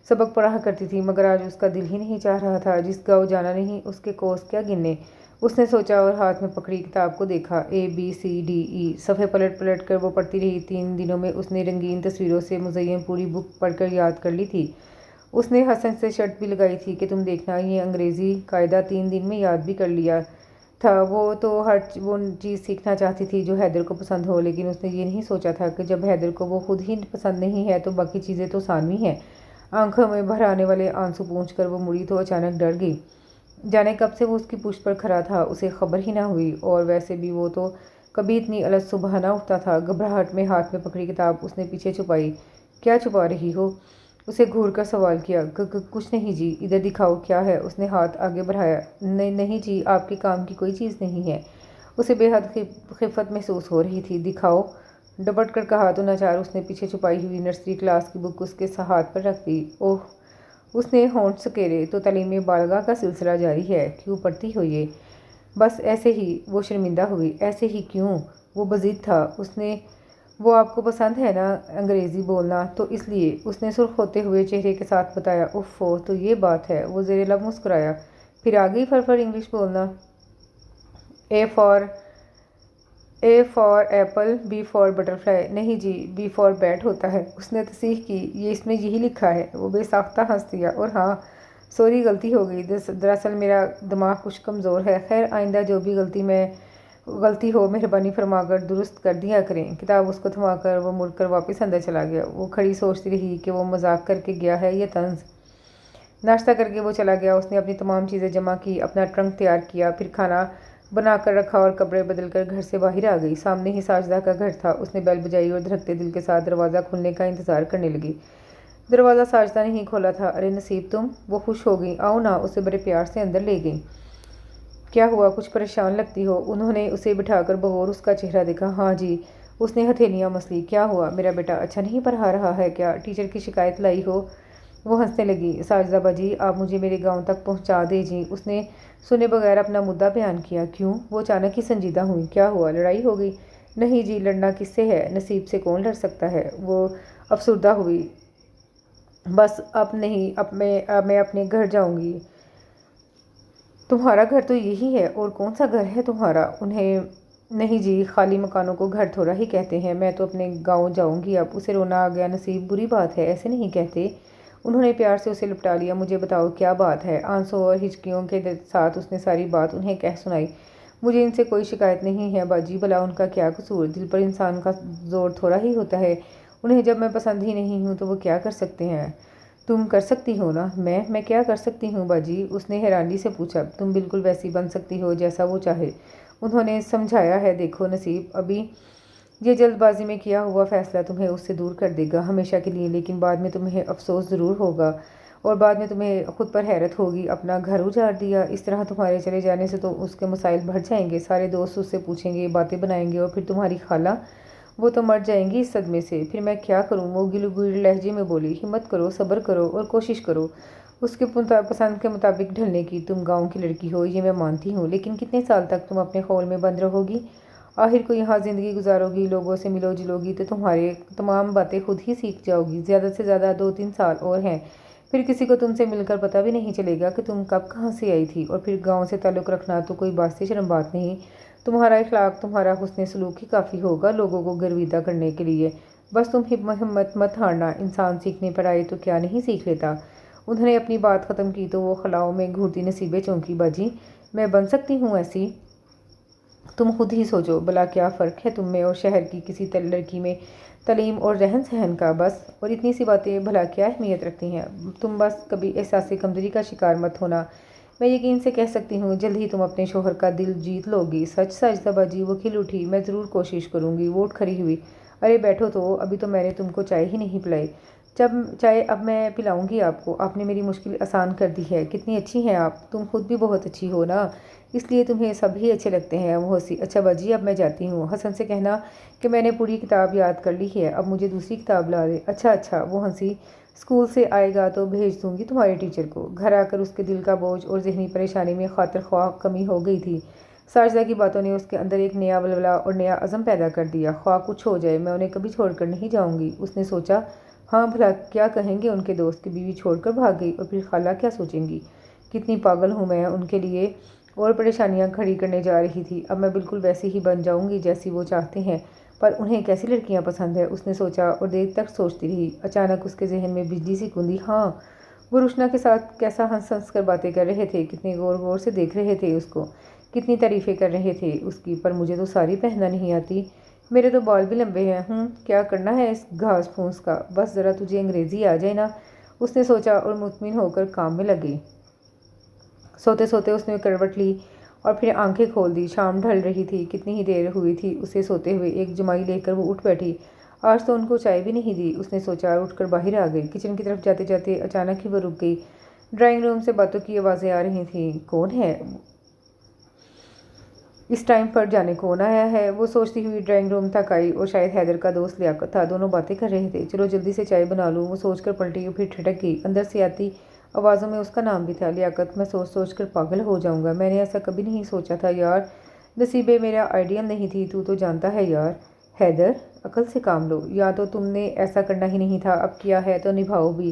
سبق پڑھا کرتی تھی، مگر آج اس کا دل ہی نہیں چاہ رہا تھا، جس گاؤں جانا نہیں اس کے کوس کیا گننے، اس نے سوچا اور ہاتھ میں پکڑی کتاب کو دیکھا، ABCDE صفحے پلٹ پلٹ کر وہ پڑھتی رہی۔ 3 دنوں میں اس نے رنگین تصویروں سے مزین پوری بک پڑھ کر یاد کر لی تھی۔ اس نے حسن سے شرط بھی لگائی تھی کہ تم دیکھنا یہ انگریزی قاعدہ 3 دن میں یاد بھی کر لیا تھا۔ وہ تو ہر وہ چیز سیکھنا چاہتی تھی جو حیدر کو پسند ہو، لیکن اس نے یہ نہیں سوچا تھا کہ جب حیدر کو وہ خود ہی پسند نہیں ہے تو باقی چیزیں تو ثانوی ہیں۔ آنکھوں میں بھر آنے والے آنسو پونچھ کر وہ مڑی تو اچانک ڈر گئی، جانے کب سے وہ اس کی پشت پر کھڑا تھا اسے خبر ہی نہ ہوئی، اور ویسے بھی وہ تو کبھی اتنی الگ صبح نہ اٹھتا تھا۔ گھبراہٹ میں ہاتھ میں پکڑی کتاب اس نے پیچھے چھپائی۔ کیا چھپا رہی ہو؟ اسے گھور کر سوال کیا۔ کچھ نہیں جی، ادھر دکھاؤ کیا ہے، اس نے ہاتھ آگے بڑھایا۔ نہیں جی، آپ کے کام کی کوئی چیز نہیں ہے، اسے بے حد خفت محسوس ہو رہی تھی۔ دکھاؤ، ڈپٹ کر کہا تو ناچار اس نے پیچھے چھپائی ہوئی نرسری کلاس کی بک اس کے ہاتھ پر رکھ دی۔ اوہ، اس نے ہونٹ سکیرے، تو تعلیم بالغاہ کا سلسلہ جاری ہے، کیوں پڑھتی ہو یہ؟ بس ایسے ہی، وہ شرمندہ ہوئی۔ ایسے ہی کیوں؟ وہ بضد تھا۔ وہ آپ کو پسند ہے نا انگریزی بولنا، تو اس لیے، اس نے سرخ ہوتے ہوئے چہرے کے ساتھ بتایا۔ اوفو، تو یہ بات ہے، وہ زیر لب مسکرایا۔ پھر آ گئی فر انگلش بولنا۔ A for apple, B for butterfly. نہیں جی، بی فار بیٹ ہوتا ہے۔ اس نے تصحیح کی، یہ اس میں یہی لکھا ہے۔ وہ بے ساختہ ہنس دیا۔ اور ہاں سوری، غلطی ہو گئی، دراصل میرا دماغ کچھ کمزور ہے۔ خیر آئندہ جو بھی غلطی ہو مہربانی فرما کر درست کر دیا کریں۔ کتاب اس کو تھما کر وہ مڑ کر واپس اندر چلا گیا۔ وہ کھڑی سوچتی رہی کہ وہ مذاق کر کے گیا ہے یا طنز۔ ناشتہ کر کے وہ چلا گیا۔ اس نے اپنی تمام چیزیں جمع کی، اپنا ٹرنک تیار کیا، پھر کھانا بنا کر رکھا اور کپڑے بدل کر گھر سے باہر آ گئی۔ سامنے ہی ساجدہ کا گھر تھا۔ اس نے بیل بجائی اور دھڑکتے دل کے ساتھ دروازہ کھلنے کا انتظار کرنے لگی۔ دروازہ ساجدہ نے ہی کھولا تھا۔ ارے نصیب تم! وہ خوش ہو گئی۔ آؤ نا، اسے بڑے پیار سے اندر لے گئی۔ کیا ہوا، کچھ پریشان لگتی ہو؟ انہوں نے اسے بٹھا کر بغور اس کا چہرہ دیکھا۔ ہاں جی، اس نے ہتھیلیاں مس لیں۔ کیا ہوا، میرا بیٹا اچھا نہیں پڑھا رہا ہے کیا؟ ٹیچر کی شکایت لائی ہو؟ وہ ہنسنے لگی۔ ساجدہ باجی، آپ مجھے میرے گاؤں تک پہنچا دیجئے۔ اس نے سنے بغیر اپنا مدعا بیان کیا۔ کیوں؟ وہ اچانک ہی سنجیدہ ہوئی۔ کیا ہوا، لڑائی ہو گئی؟ نہیں جی، لڑنا کس سے ہے، نصیب سے کون لڑ سکتا ہے؟ وہ افسردہ ہوئی۔ بس اب نہیں، اب میں اپنے گھر جاؤں گی۔ تمہارا گھر تو یہی ہے، اور کون سا گھر ہے تمہارا؟ انہیں نہیں جی، خالی مکانوں کو گھر تھوڑا ہی کہتے ہیں۔ میں تو اپنے گاؤں جاؤں گی اب۔ اسے رونا آ گیا۔ نصیب بری بات ہے، ایسے نہیں کہتے۔ انہوں نے پیار سے اسے لپٹا لیا۔ مجھے بتاؤ کیا بات ہے؟ آنسوں اور ہچکیوں کے ساتھ اس نے ساری بات انہیں کہہ سنائی۔ مجھے ان سے کوئی شکایت نہیں ہے باجی، بھلا ان کا کیا قصور؟ دل پر انسان کا زور تھوڑا ہی ہوتا ہے۔ انہیں جب میں پسند ہی نہیں ہوں تو وہ کیا کر سکتے ہیں؟ تم کر سکتی ہو نا۔ میں کیا کر سکتی ہوں باجی؟ اس نے حیرانی سے پوچھا۔ تم بالکل ویسی بن سکتی ہو جیسا وہ چاہے۔ انہوں نے سمجھایا ہے۔ دیکھو نصیب، ابھی یہ جلد بازی میں کیا ہوا فیصلہ تمہیں اس سے دور کر دے گا ہمیشہ کے لیے، لیکن بعد میں تمہیں افسوس ضرور ہوگا، اور بعد میں تمہیں خود پر حیرت ہوگی۔ اپنا گھر اجاڑ دیا، اس طرح تمہارے چلے جانے سے تو اس کے مسائل بڑھ جائیں گے، سارے دوست اس سے پوچھیں گے، باتیں بنائیں گے، اور پھر تمہاری خالہ، وہ تو مر جائیں گی اس صدمے سے۔ پھر میں کیا کروں؟ وہ گلوگیر لہجے میں بولی۔ ہمت کرو، صبر کرو اور کوشش کرو اس کے پسند کے مطابق ڈھلنے کی۔ تم گاؤں کی لڑکی ہو، یہ میں مانتی ہوں، لیکن کتنے سال تک تم اپنے خول میں بند رہو گی؟ آخر کو یہاں زندگی گزارو گی، لوگوں سے ملو جلو گی تو تمہارے تمام باتیں خود ہی سیکھ جاؤ گی۔ زیادہ سے زیادہ 2-3 سال اور ہیں، پھر کسی کو تم سے مل کر پتہ بھی نہیں چلے گا کہ تم کب کہاں سے آئی تھی۔ اور پھر گاؤں سے تعلق رکھنا تو کوئی باعث شرم بات نہیں، تمہارا اخلاق، تمہارا حسن سلوک ہی کافی ہوگا لوگوں کو گرویدہ کرنے کے لیے۔ بس تم ہمت مت ہارنا، انسان سیکھنے پر آئے تو کیا نہیں سیکھ لیتا۔ انہوں نے اپنی بات ختم کی تو وہ خلاؤں میں گھورتی نصیبیں چونکی۔ باجی، میں بن سکتی ہوں ایسی؟ تم خود ہی سوچو، بھلا کیا فرق ہے تم میں اور شہر کی کسی لڑکی میں تعلیم اور رہن سہن کا؟ بس، اور اتنی سی باتیں بھلا کیا اہمیت رکھتی ہیں؟ تم بس کبھی احساس کمتری کا شکار مت ہونا۔ میں یقین سے کہہ سکتی ہوں جلد ہی تم اپنے شوہر کا دل جیت لو گی۔ سچ ساجدہ باجی؟ وہ کھل اٹھی۔ میں ضرور کوشش کروں گی۔ وہ اٹھ کھڑی ہوئی۔ ارے بیٹھو تو، ابھی تو میں نے تم کو چائے ہی نہیں پلائی۔ چائے اب میں پلاؤں گی آپ کو، آپ نے میری مشکل آسان کر دی ہے۔ کتنی اچھی ہیں آپ، تم خود بھی بہت اچھی ہو نا، اس لیے تمہیں سب ہی اچھے لگتے ہیں۔ وہ ہنسی۔ اچھا باجی، اب میں جاتی ہوں، حسن سے کہنا کہ میں نے پوری کتاب یاد کر لی ہے، اب مجھے دوسری کتاب لا دے۔ اچھا، وہ ہنسی۔ اسکول سے آئے گا تو بھیج دوں گی تمہارے ٹیچر کو۔ گھر آ کر اس کے دل کا بوجھ اور ذہنی پریشانی میں خاطر خواہ کمی ہو گئی تھی۔ ساجدہ کی باتوں نے اس کے اندر ایک نیا ولولہ اور نیا عزم پیدا کر دیا۔ خواہ کچھ ہو جائے، میں انہیں کبھی چھوڑ کر نہیں جاؤں گی۔ اس نے سوچا، ہاں بھلا کیا کہیں گے ان کے دوست کہ بیوی چھوڑ کر بھاگ گئی، اور پھر خالہ کیا سوچیں گی؟ کتنی پاگل ہوں میں ان کے لیے، اور پریشانیاں کھڑی کرنے جا رہی تھی۔ اب میں بالکل ویسی ہی بن جاؤں گی جیسی وہ چاہتے ہیں، پر انہیں کیسی لڑکیاں پسند ہیں؟ اس نے سوچا اور دیر تک سوچتی رہی۔ اچانک اس کے ذہن میں بجلی سی گوندی۔ ہاں، وہ روشنا کے ساتھ کیسا ہنس ہنس کر باتیں کر رہے تھے، کتنے غور غور سے دیکھ رہے تھے اس کو، کتنی تعریفیں کر رہے تھے اس کی، پر مجھے تو ساری پہننا نہیں آتی، میرے تو بال بھی لمبے ہیں۔ کیا کرنا ہے اس گھاس پھوس کا، بس ذرا تجھے انگریزی آ جائے نا، اس نے سوچا اور مطمئن ہو کر کام میں لگی۔ سوتے سوتے اس نے کروٹ لی اور پھر آنکھیں کھول دی۔ شام ڈھل رہی تھی، کتنی ہی دیر ہوئی تھی اسے سوتے ہوئے۔ ایک جمائی لے کر وہ اٹھ بیٹھی۔ آج تو ان کو چائے بھی نہیں دی، اس نے سوچا، اور اٹھ کر باہر آ گئی۔ کچن کی طرف جاتے جاتے اچانک ہی وہ رک گئی۔ ڈرائنگ روم سے باتوں کی آوازیں آ رہی تھیں۔ کون ہے اس ٹائم پر، جانے کون آیا ہے؟ وہ سوچتی ہوئی ڈرائنگ روم تک آئی، اور شاید حیدر کا دوست لیاقت تھا، دونوں باتیں کر رہے تھے۔ چلو جلدی سے چائے بنا لوں، وہ سوچ کر پلٹی اور پھر ٹھٹک گئی۔ اندر سے آتی آوازوں میں اس کا نام بھی تھا، لیاقت۔ میں سوچ سوچ کر پاگل ہو جاؤں گا، میں نے ایسا کبھی نہیں سوچا تھا یار، نصیبے میرا آئیڈیل نہیں تھی، تو جانتا ہے یار۔ حیدر، عقل سے کام لو، یا تو تم نے ایسا کرنا ہی نہیں تھا، اب کیا ہے تو نبھاؤ بھی،